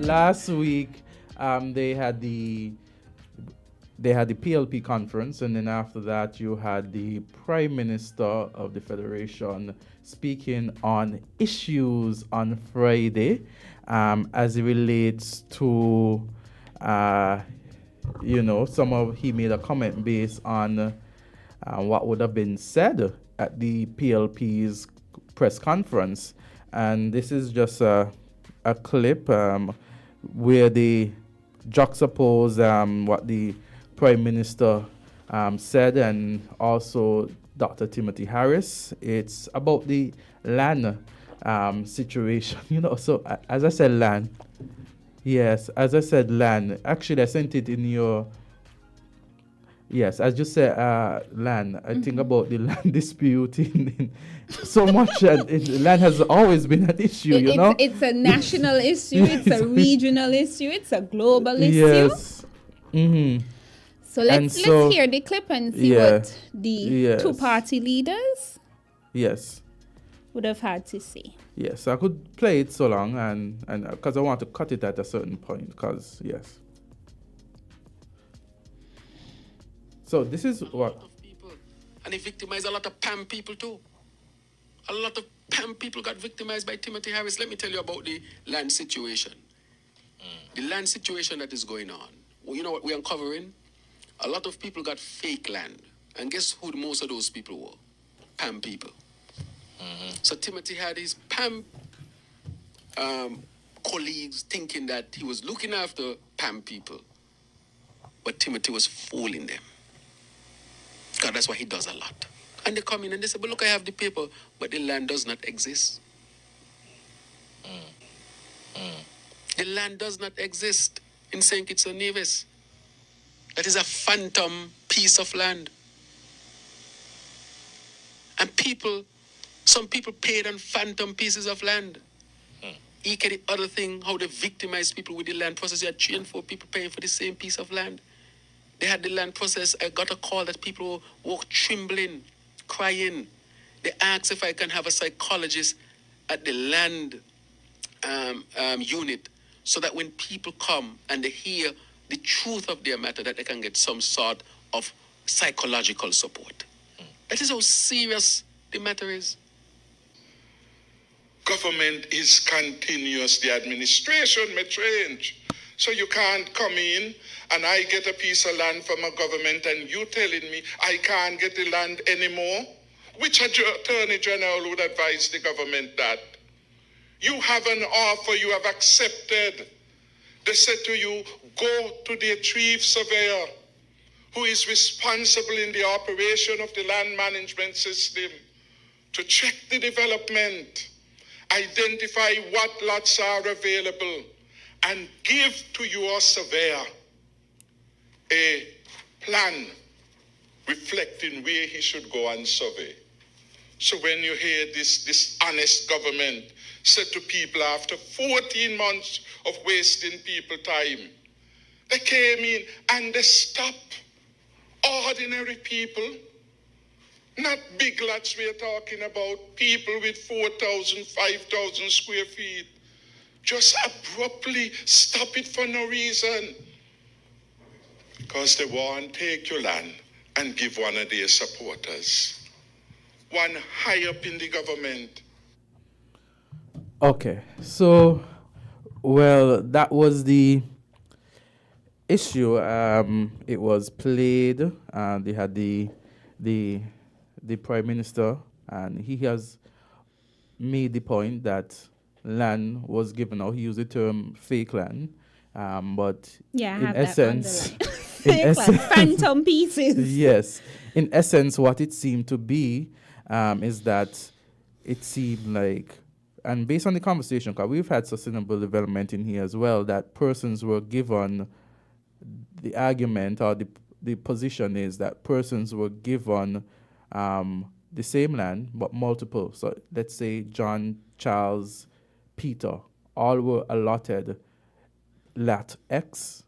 Last week, they had the PLP conference, and then after that, you had the Prime Minister of the Federation speaking on issues on Friday, as it relates to. He made a comment based on what would have been said at the PLP's press conference. And this is just a clip where they juxtapose what the Prime Minister said and also Dr. Timothy Harris. It's about the land situation. So as I said, land. Yes, as I said, land. Actually, I sent it in your... Yes, as you said, land. I think about the land dispute in so much. Land has always been an issue, It's a national issue, it's a regional issue, it's a global issue. Yes. Mm-hmm. So let's hear the clip and see what the two-party leaders would have had to say. Yes, I could play it so long, and because I want to cut it at a certain point, because, yes. So this is what... And he victimized a lot of PAM people too. A lot of PAM people got victimized by Timothy Harris. Let me tell you about the land situation. The land situation that is going on. Well, you know what we're uncovering? A lot of people got fake land. And guess who most of those people were? PAM people. So Timothy had his PAM colleagues thinking that he was looking after PAM people. But Timothy was fooling them. Got Azard, that's why he does a lot. And they come in and they say, but look, I have the paper, but the land does not exist. The land does not exist in St. Kitts and Nevis. That is a phantom piece of land. And some people paid on phantom pieces of land. Eke the other thing, how they victimize people with the land process. You had 3 and 4 people paying for the same piece of land. They had the land process. I got a call that people walk trembling, crying. They asked if I can have a psychologist at the land unit so that when people come and they hear the truth of their matter, that they can get some sort of psychological support. That is how serious the matter is. Government is continuous. The administration may change. So you can't come in and I get a piece of land from a government and you telling me I can't get the land anymore? Which attorney general would advise the government that? You have an offer you have accepted. They said to you, go to the chief surveyor who is responsible in the operation of the land management system to check the development, identify what lots are available, and give to your surveyor a plan reflecting where he should go and survey. So when you hear this honest government said to people after 14 months of wasting people time, they came in and they stopped ordinary people, not big lots we're talking about, people with 4,000, 5,000 square feet, just abruptly stop it for no reason. Because they want to take your land and give one of their supporters, one high up in the government. Okay, so, well, that was the issue. It was played, and they had the Prime Minister, and he has made the point that land was given out. He used the term fake land, but Yeah, I in have that essence, on the fake land, phantom pieces. Yes, in essence, what it seemed to be is that it seemed like, and based on the conversation, because we've had sustainable development in here as well, that persons were given, the argument or the position is that persons were given the same land but multiple. So let's say John, Charles, Peter, all were allotted lot X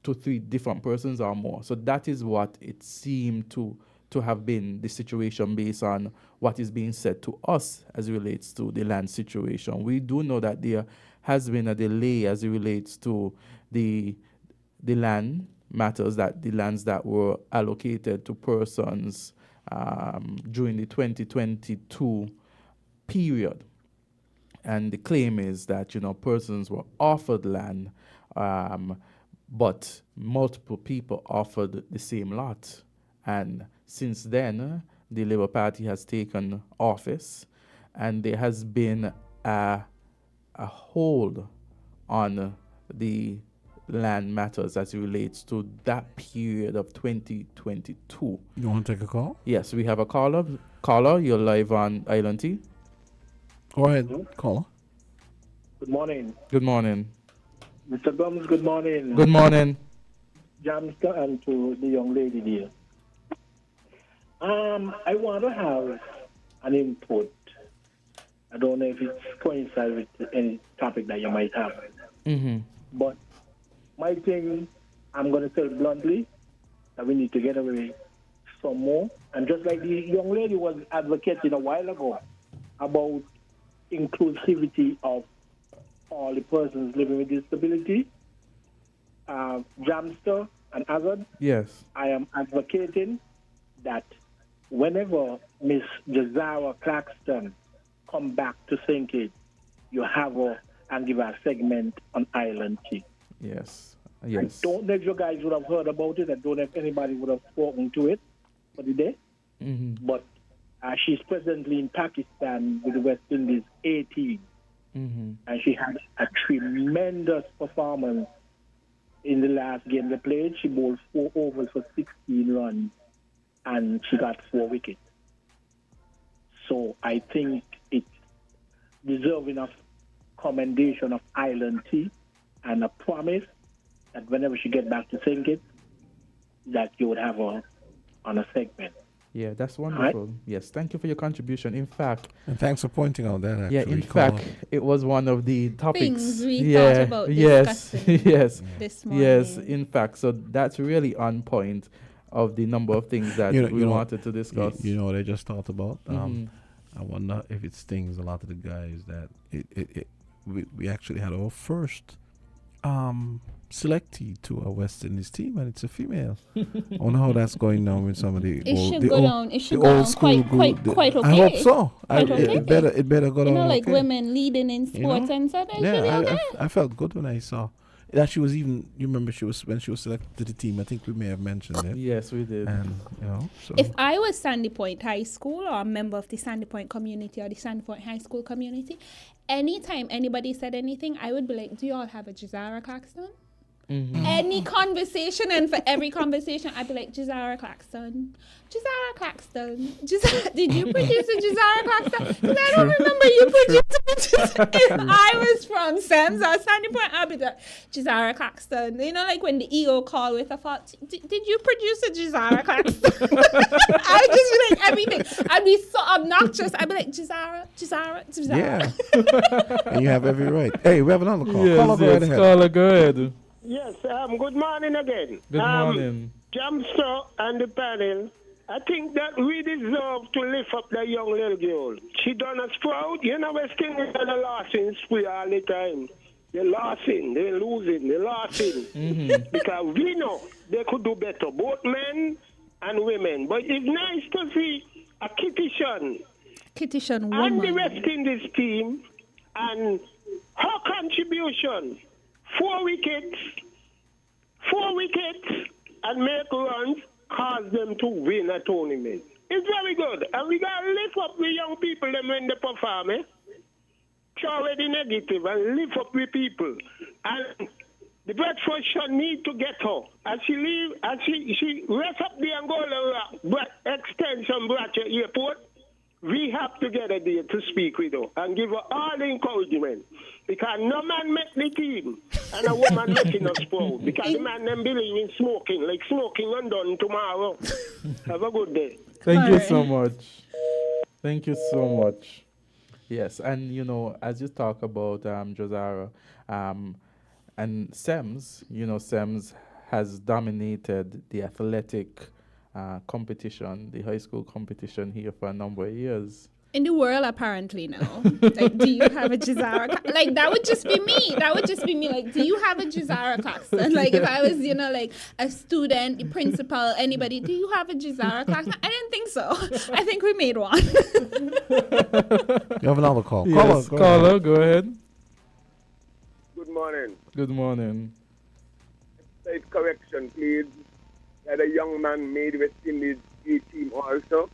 to 3 different persons or more. So that is what it seemed to have been the situation based on what is being said to us as it relates to the land situation. We do know that there has been a delay as it relates to the land matters, that the lands that were allocated to persons during the 2022 period. And the claim is that, persons were offered land, but multiple people offered the same lot. And since then, the Labour Party has taken office, and there has been a hold on the land matters as it relates to that period of 2022. You want to take a call? Yes, we have a caller. Caller, you're live on Island T. Go ahead, caller. Good morning. Good morning. Mr. Gumbs, good morning. Good morning. Jamster and to the young lady there. I want to have an input. I don't know if it coincides with any topic that you might have. Mm-hmm. But my thing, I'm going to say bluntly, that we need to get away some more. And just like the young lady was advocating a while ago about inclusivity of all the persons living with disability, Jamster and Azard, yes, I am advocating that whenever Miss Jazara Claxton come back to St. Kitts, you have her and give her a segment on Island T. Yes. I don't know if you guys would have heard about it. I don't know if anybody would have spoken to it for the day. Mm-hmm. But she's presently in Pakistan with the West Indies 18. Mm-hmm. And she had a tremendous performance in the last game they played. She bowled 4 overs for 16 runs and she got 4 wickets. So I think it's deserving of commendation of Island Tea and a promise that whenever she get back to St. Kitts, that you would have her on a segment. Yeah, that's wonderful. Yes, thank you for your contribution. In fact, and thanks for pointing out that. Actually, yeah, in fact, it was one of the topics. Things we thought about yes, discussing yes, this morning. yes. In fact, so that's really on point of the number of things that we wanted to discuss. You know what I just thought about? I wonder if it stings a lot of the guys that we actually had our first selectee to a West Indies team, and it's a female. I wonder how that's going down with some of the old school group. Quite okay. I hope so. Okay. It better go down. You know, like okay. women leading in sports and stuff. I felt good when I saw that she was even. You remember when she was selected to the team. I think we may have mentioned it. Yes, we did. And so if I was Sandy Point High School or a member of the Sandy Point community or the Sandy Point High School community, anytime anybody said anything, I would be like, "Do you all have a Jazara Claxton?" Mm-hmm. Any conversation, and for every conversation, I'd be like, Jazara Claxton. Did you produce a Jazara Claxton? Because I don't remember you producing it. If I was from Sam's or Sandy Point, I'd be like, Jazara Claxton. You know, like when the EO call with a fault, did you produce a Jazara Claxton? I would just be like everything. I'd be so obnoxious. I'd be like, Jazara. Yeah. And you have every right. Hey, we have another call. Yes, caller, go ahead. Yes, good morning again. Good morning. Jamster and the panel, I think that we deserve to lift up the young little girl. She done us proud. You know, West Indies are the losing spree all the time. They're losing, they're losing, they're losing. Mm-hmm. Because we know they could do better, both men and women. But it's nice to see a Kittishan woman and the West Indies team and her contribution. 4 wickets, and make runs cause them to win a tournament. It's very good. And we got to lift up the young people them when they perform, Throw away the negative and lift up the people. And the breakfast should need to get her. As she leave, as she rests up the Angola extension branch at airport, we have to get her there to speak with her and give her all the encouragement. Because no man make the team and a woman making us proud. Because the man them believe in smoking. Like smoking undone tomorrow. Have a good day. Thank you so much. Thank you so much. Yes, and you know, as you talk about Jazara and SEMS, you know, SEMS has dominated the athletic competition, the high school competition here for a number of years. In the world, apparently, now. Like, do you have a Jazara? Like, that would just be me. Like, do you have a Jazara Claxton? Like, if I was, you know, like a student, the principal, anybody, do you have a Jazara Claxton? I didn't think so. I think we made one. You have another call. Yes, caller, go ahead. Good morning. Good morning. Slight correction, please. That a young man made West Indies A team also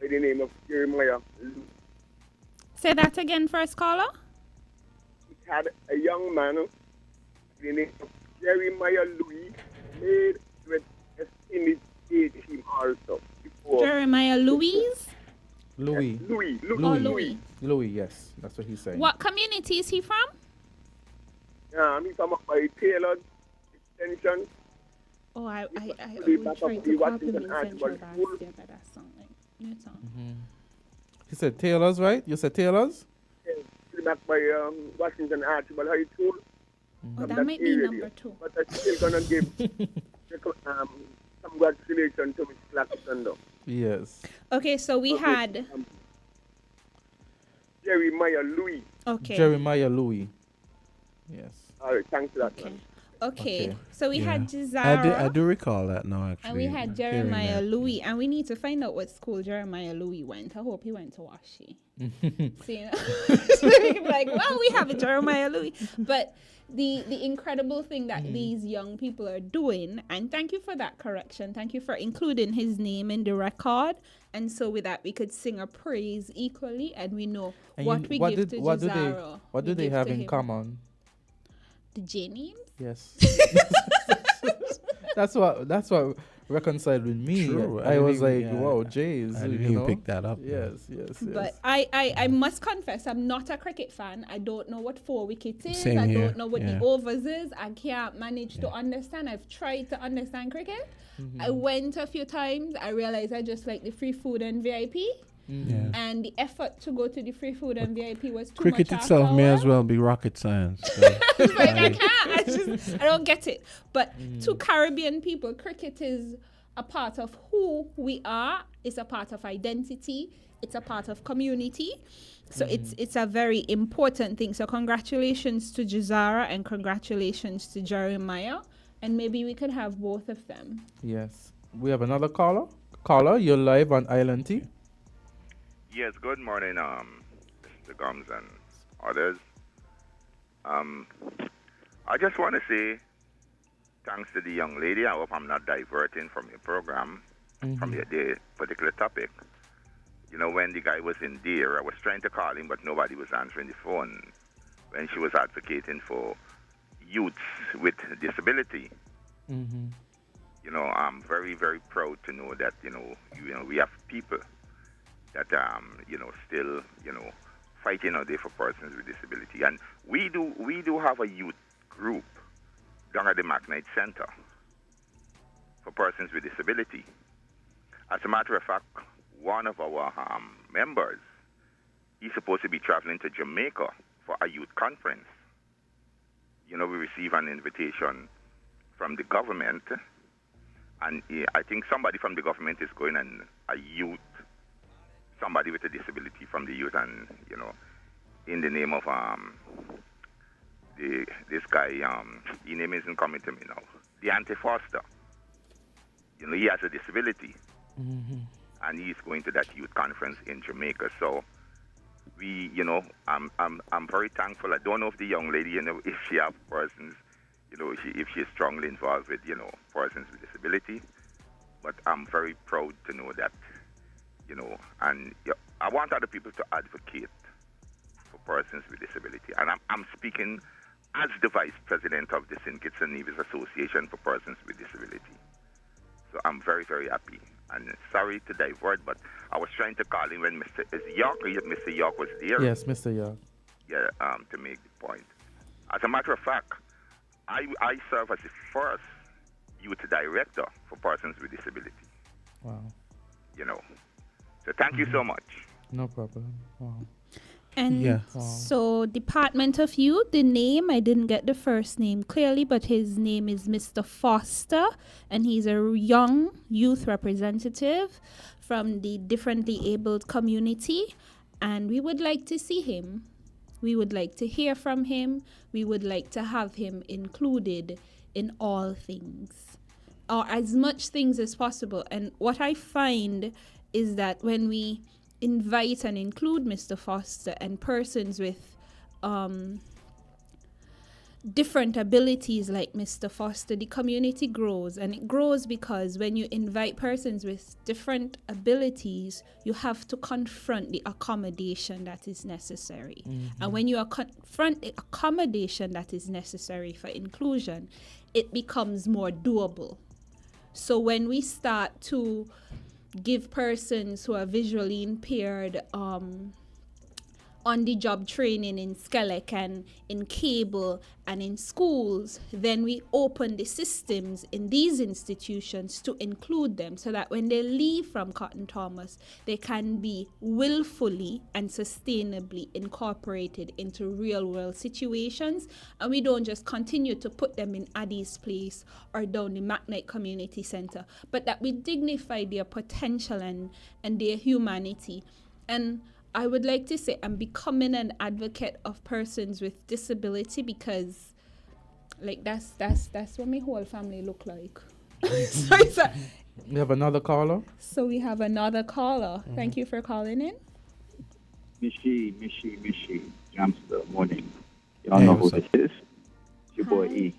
by the name of Jeremiah. Say that again, first caller. It had a young man by the name of Jeremiah Louis made West Indies A team also. Jeremiah Louise? Louis. Louis. Louis, yes. That's what he's saying. What community is he from? He's from by Taylor's Extension. Oh, I was trying to copy him in Central last year, but that song, like, new song. Mm-hmm. He said Taylor's, right? You said Taylor's? Yeah, back by Washington Archibald High School. Oh, that might be number 2. But I'm still going to give congratulations to Miss Claxton, though. Yes. Okay, so we had... Jeremiah Louis. Okay. Jeremiah Louis. Yes. All right, thanks for that, man. Okay, so we had Jazara. I do recall that now, actually. And we had Jeremiah Louis, and we need to find out what school Jeremiah Louis went. I hope he went to Washi. So, you know, so we can be like, well, we have a Jeremiah Louis. But the incredible thing that these young people are doing, and thank you for that correction. Thank you for including his name in the record. And so with that, we could sing a praise equally, and we know and what we give to Jazara. What do they have in common? The J names? Yes. That's what reconciled with me. True. I was didn't like, even- wow, Jays. I didn't you even know? pick that up. Yes, yes. But I must confess, I'm not a cricket fan. I don't know what 4 wickets is. Same I here, don't know what yeah. the overs is. I can't manage to understand. I've tried to understand cricket. I went a few times. I realized I just like the free food and VIP. Yeah. And the effort to go to the free food and VIP was too Cricket much itself after a may while. as well be rocket science. So It's like I can't. I don't get it. But to Caribbean people, cricket is a part of who we are. It's a part of identity. It's a part of community. So it's a very important thing. So congratulations to Jazara and congratulations to Jeremiah. And maybe we could have both of them. Yes. We have another caller. Caller, you're live on Island T. Yes, good morning, Mr. Gumbs and others. I just want to say thanks to the young lady. I hope I'm not diverting from your program, from your day, particular topic. You know, when the guy was in there, I was trying to call him, but nobody was answering the phone when she was advocating for youths with disability. You know, I'm very, very proud to know that, you know, we have people that, you know, still, you know, fighting out there for persons with disability. And we do have a youth group down at the McKnight Center for persons with disability. As a matter of fact, one of our members, he's supposed to be traveling to Jamaica for a youth conference. You know, we receive an invitation from the government, and I think somebody from the government is going, and a youth, somebody with a disability from the youth, and, you know, in the name of this guy, his name isn't coming to me now, Deante Foster. You know, he has a disability, and he's going to that youth conference in Jamaica. So we, you know, I'm very thankful. I don't know if the young lady, you know, if she has persons, you know, if she's strongly involved with, you know, persons with disability, but I'm very proud to know that, you know, and I want other people to advocate for persons with disability. And I'm speaking as the vice president of the St. Kitts and Nevis Association for Persons with Disability. So I'm very, very happy. And sorry to divert, but I was trying to call him when Mr. York was there. Yes, Mr. York. Yeah, to make the point. As a matter of fact, I serve as the first youth director for persons with disability. Wow. You know. So thank you so much. No problem. Wow. And so Department of Youth, the name, I didn't get the first name clearly, but his name is Mr. Foster, and he's a young youth representative from the differently abled community, and we would like to see him. We would like to hear from him. We would like to have him included in all things, or as much things as possible. And what I find is that when we invite and include Mr. Foster and persons with different abilities like Mr. Foster, the community grows. And it grows because when you invite persons with different abilities, you have to confront the accommodation that is necessary. And when you confront the accommodation that is necessary for inclusion, it becomes more doable. So when we start to give persons who are visually impaired on-the-job training in SCELEC and in cable and in schools, then we open the systems in these institutions to include them so that when they leave from Cotton Thomas, they can be willfully and sustainably incorporated into real-world situations. And we don't just continue to put them in Addie's Place or down the McKnight Community Center, but that we dignify their potential and their humanity. And I would like to say I'm becoming an advocate of persons with disability because, like, that's what my whole family look like. We have another caller. So we have another caller. Thank you for calling in. Mishi, Jamster, morning. Y'all know who this is? It's your boy E.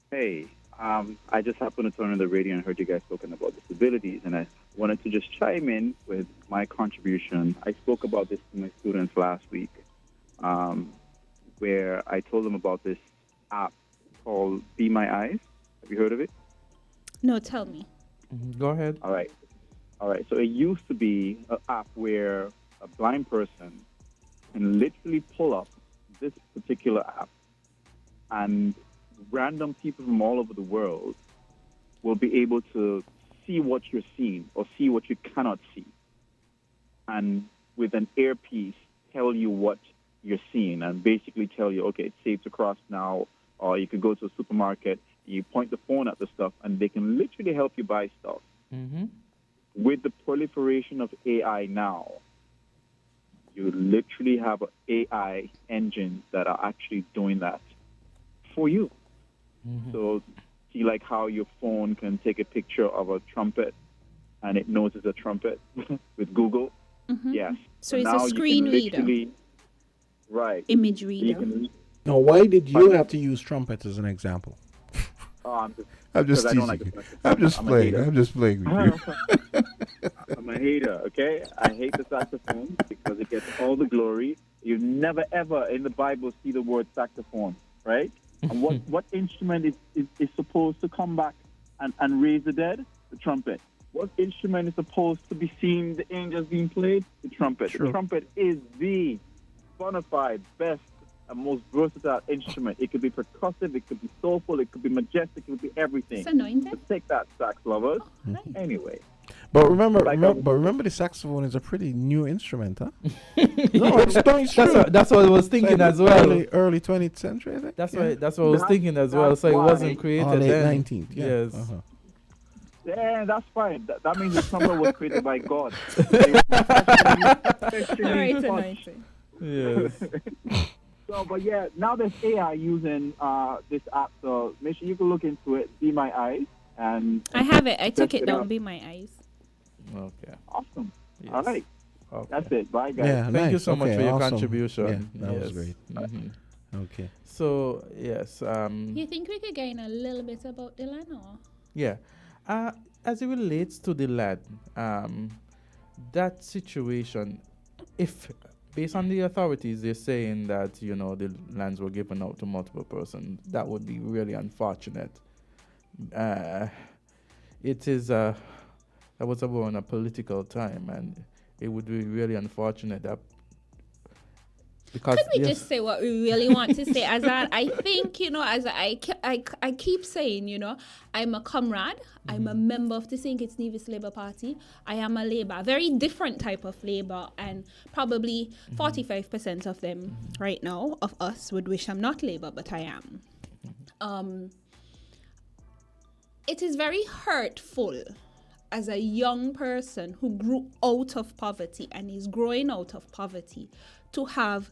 Hey, I just happened to turn on the radio and heard you guys talking about disabilities, and I wanted to just chime in with my contribution. I spoke about this to my students last week, where I told them about this app called Be My Eyes. Have you heard of it? No, tell me. Go ahead. All right. So it used to be an app where a blind person can literally pull up this particular app, and random people from all over the world will be able to see what you're seeing or see what you cannot see, and with an earpiece tell you what you're seeing and basically tell you, okay, it's safe to cross now, or you could go to a supermarket, you point the phone at the stuff, and they can literally help you buy stuff. Mm-hmm. With the proliferation of AI now, you literally have AI engines that are actually doing that for you. Mm-hmm. So see like how your phone can take a picture of a trumpet and it knows it's a trumpet with Google. Mhm. Yes. So it's a now screen you can reader. literally- Right. Image You reader. can- Now, why did you have to use trumpet as an example? I'm I'm just because I don't teasing like you. the saxophone. I'm just I'm a playing. hater. I'm just playing with you. I'm a hater, okay? I hate the saxophone because it gets all the glory. You never ever in the Bible see the word saxophone, right? And what instrument is supposed to come back and raise the dead? The trumpet. What instrument is supposed to be seen the angels being played? The trumpet. Sure. The trumpet is the bona fide best and most versatile instrument. It could be percussive, it could be soulful, it could be majestic, it could be everything. It's anointed. So take that, sax lovers. Anyway. But remember, Like remember, the saxophone is a pretty new instrument, huh? No, it's true. That's what I was thinking as well. Early 20th century, I think. That's what I was thinking as well. So it wasn't created late then. 19th. Yeah. Yes. Uh-huh. Yeah, that's fine. That means the trumpet was created by God. Alright, anointed. Yes. So, but yeah, now there's AI using this app. So make sure you can look into it. Be My Eyes, and I have it. I took test it down. out. Be my eyes. Okay. Awesome. Yes. All right. Okay. That's it. Bye, guys. Yeah, Thank you nice. so much Okay, for your awesome. contribution. Yeah, that was Yes. great. Mhm. Okay. So yes. You think we could gain a little bit about the land, or? Yeah. As it relates to the land, that situation, if based on the authorities, they're saying that, the lands were given out to multiple persons, that would be really unfortunate. It is that was around a political time, and it would be really unfortunate that because Could we just say what we really want to say, Azard? I think, as I keep saying, I'm a comrade. I'm a member of the St. Kitts Nevis Labour Party. I am a Labour, a very different type of Labour, and probably 45% of them right now, of us, would wish I'm not Labour, but I am. It is very hurtful as a young person who grew out of poverty and is growing out of poverty to have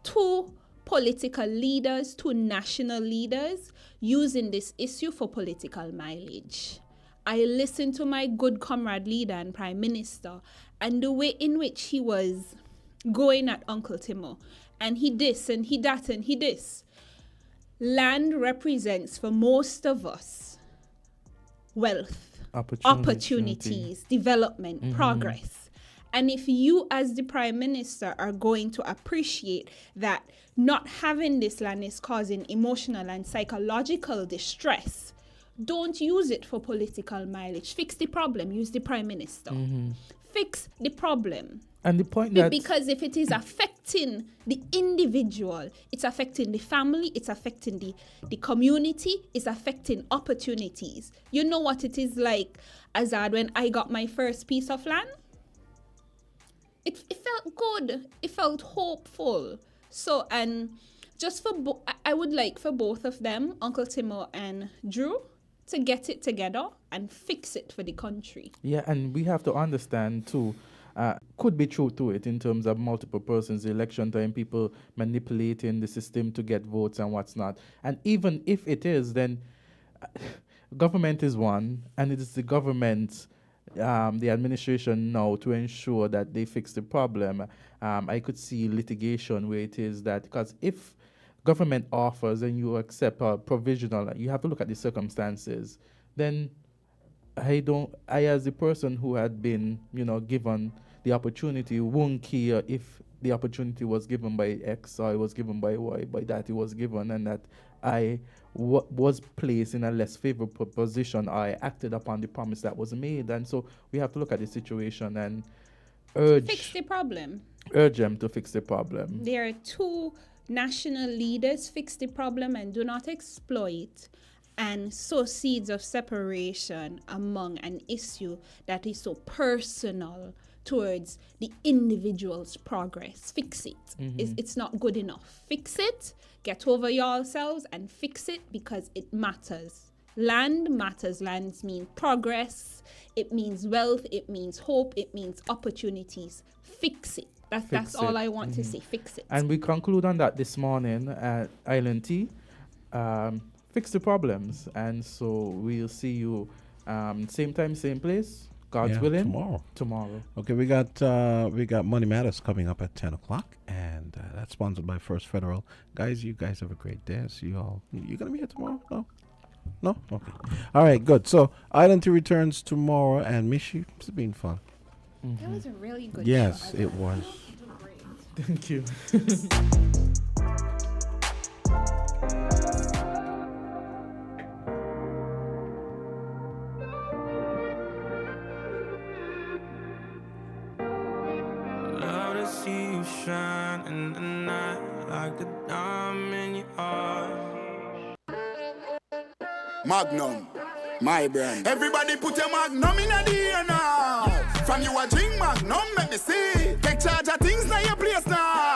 two political leaders, two national leaders using this issue for political mileage. I listened to my good comrade leader and Prime Minister and the way in which he was going at Uncle Timo, and he this and he that and he this. Land represents for most of us wealth, opportunities, development, progress. And if you as the Prime Minister are going to appreciate that not having this land is causing emotional and psychological distress, don't use it for political mileage. Fix the problem. Use the Prime Minister. Fix the problem. And the point that Because if it is affecting the individual, it's affecting the family, it's affecting the community, it's affecting opportunities. You know what it is like, Azard, when I got my first piece of land? It felt good. It felt hopeful. So, and just for I would like for both of them, Uncle Timo and Drew, to get it together and fix it for the country. Yeah, and we have to understand too, could be true to it in terms of multiple persons, election time, people manipulating the system to get votes and what's not. And even if it is, then government is one, and it is the government, the administration now to ensure that they fix the problem. I could see litigation where it is that, because if government offers and you accept a provisional, you have to look at the circumstances, then I as the person who had been, given the opportunity, won't care if the opportunity was given by X, or it was given by Y, by that it was given, and that I was placed in a less favorable position, or I acted upon the promise that was made. And so we have to look at the situation and Fix the problem. urge them to fix the problem. There are two national leaders. Fix the problem and do not exploit and sow seeds of separation among an issue that is so personal towards the individual's progress. Fix it. It's not good enough. Fix it. Get over yourselves and fix it, because it matters. Land matters. Lands mean progress. It means wealth. It means hope. It means opportunities. Fix it. That's all I want to say. Fix it. And we conclude on that this morning at Island Tea. Fix the problems. And so we'll see you same time, same place. God's willing. Tomorrow. Okay, we got Money Matters coming up at 10 o'clock, and that's sponsored by First Federal. Guys, you guys have a great day. See you all. You gonna be here tomorrow? No? Okay. All right, good. So Island Tea returns tomorrow, and Mishi, it's been fun. That was a really good Yes, show. it was. Thank you. Love to see you shine in the night like the diamond in your eye. Magnum, my brand. Everybody put your Magnum in the air now. From you a drink Magnum, make me see. Take charge of things now your place now.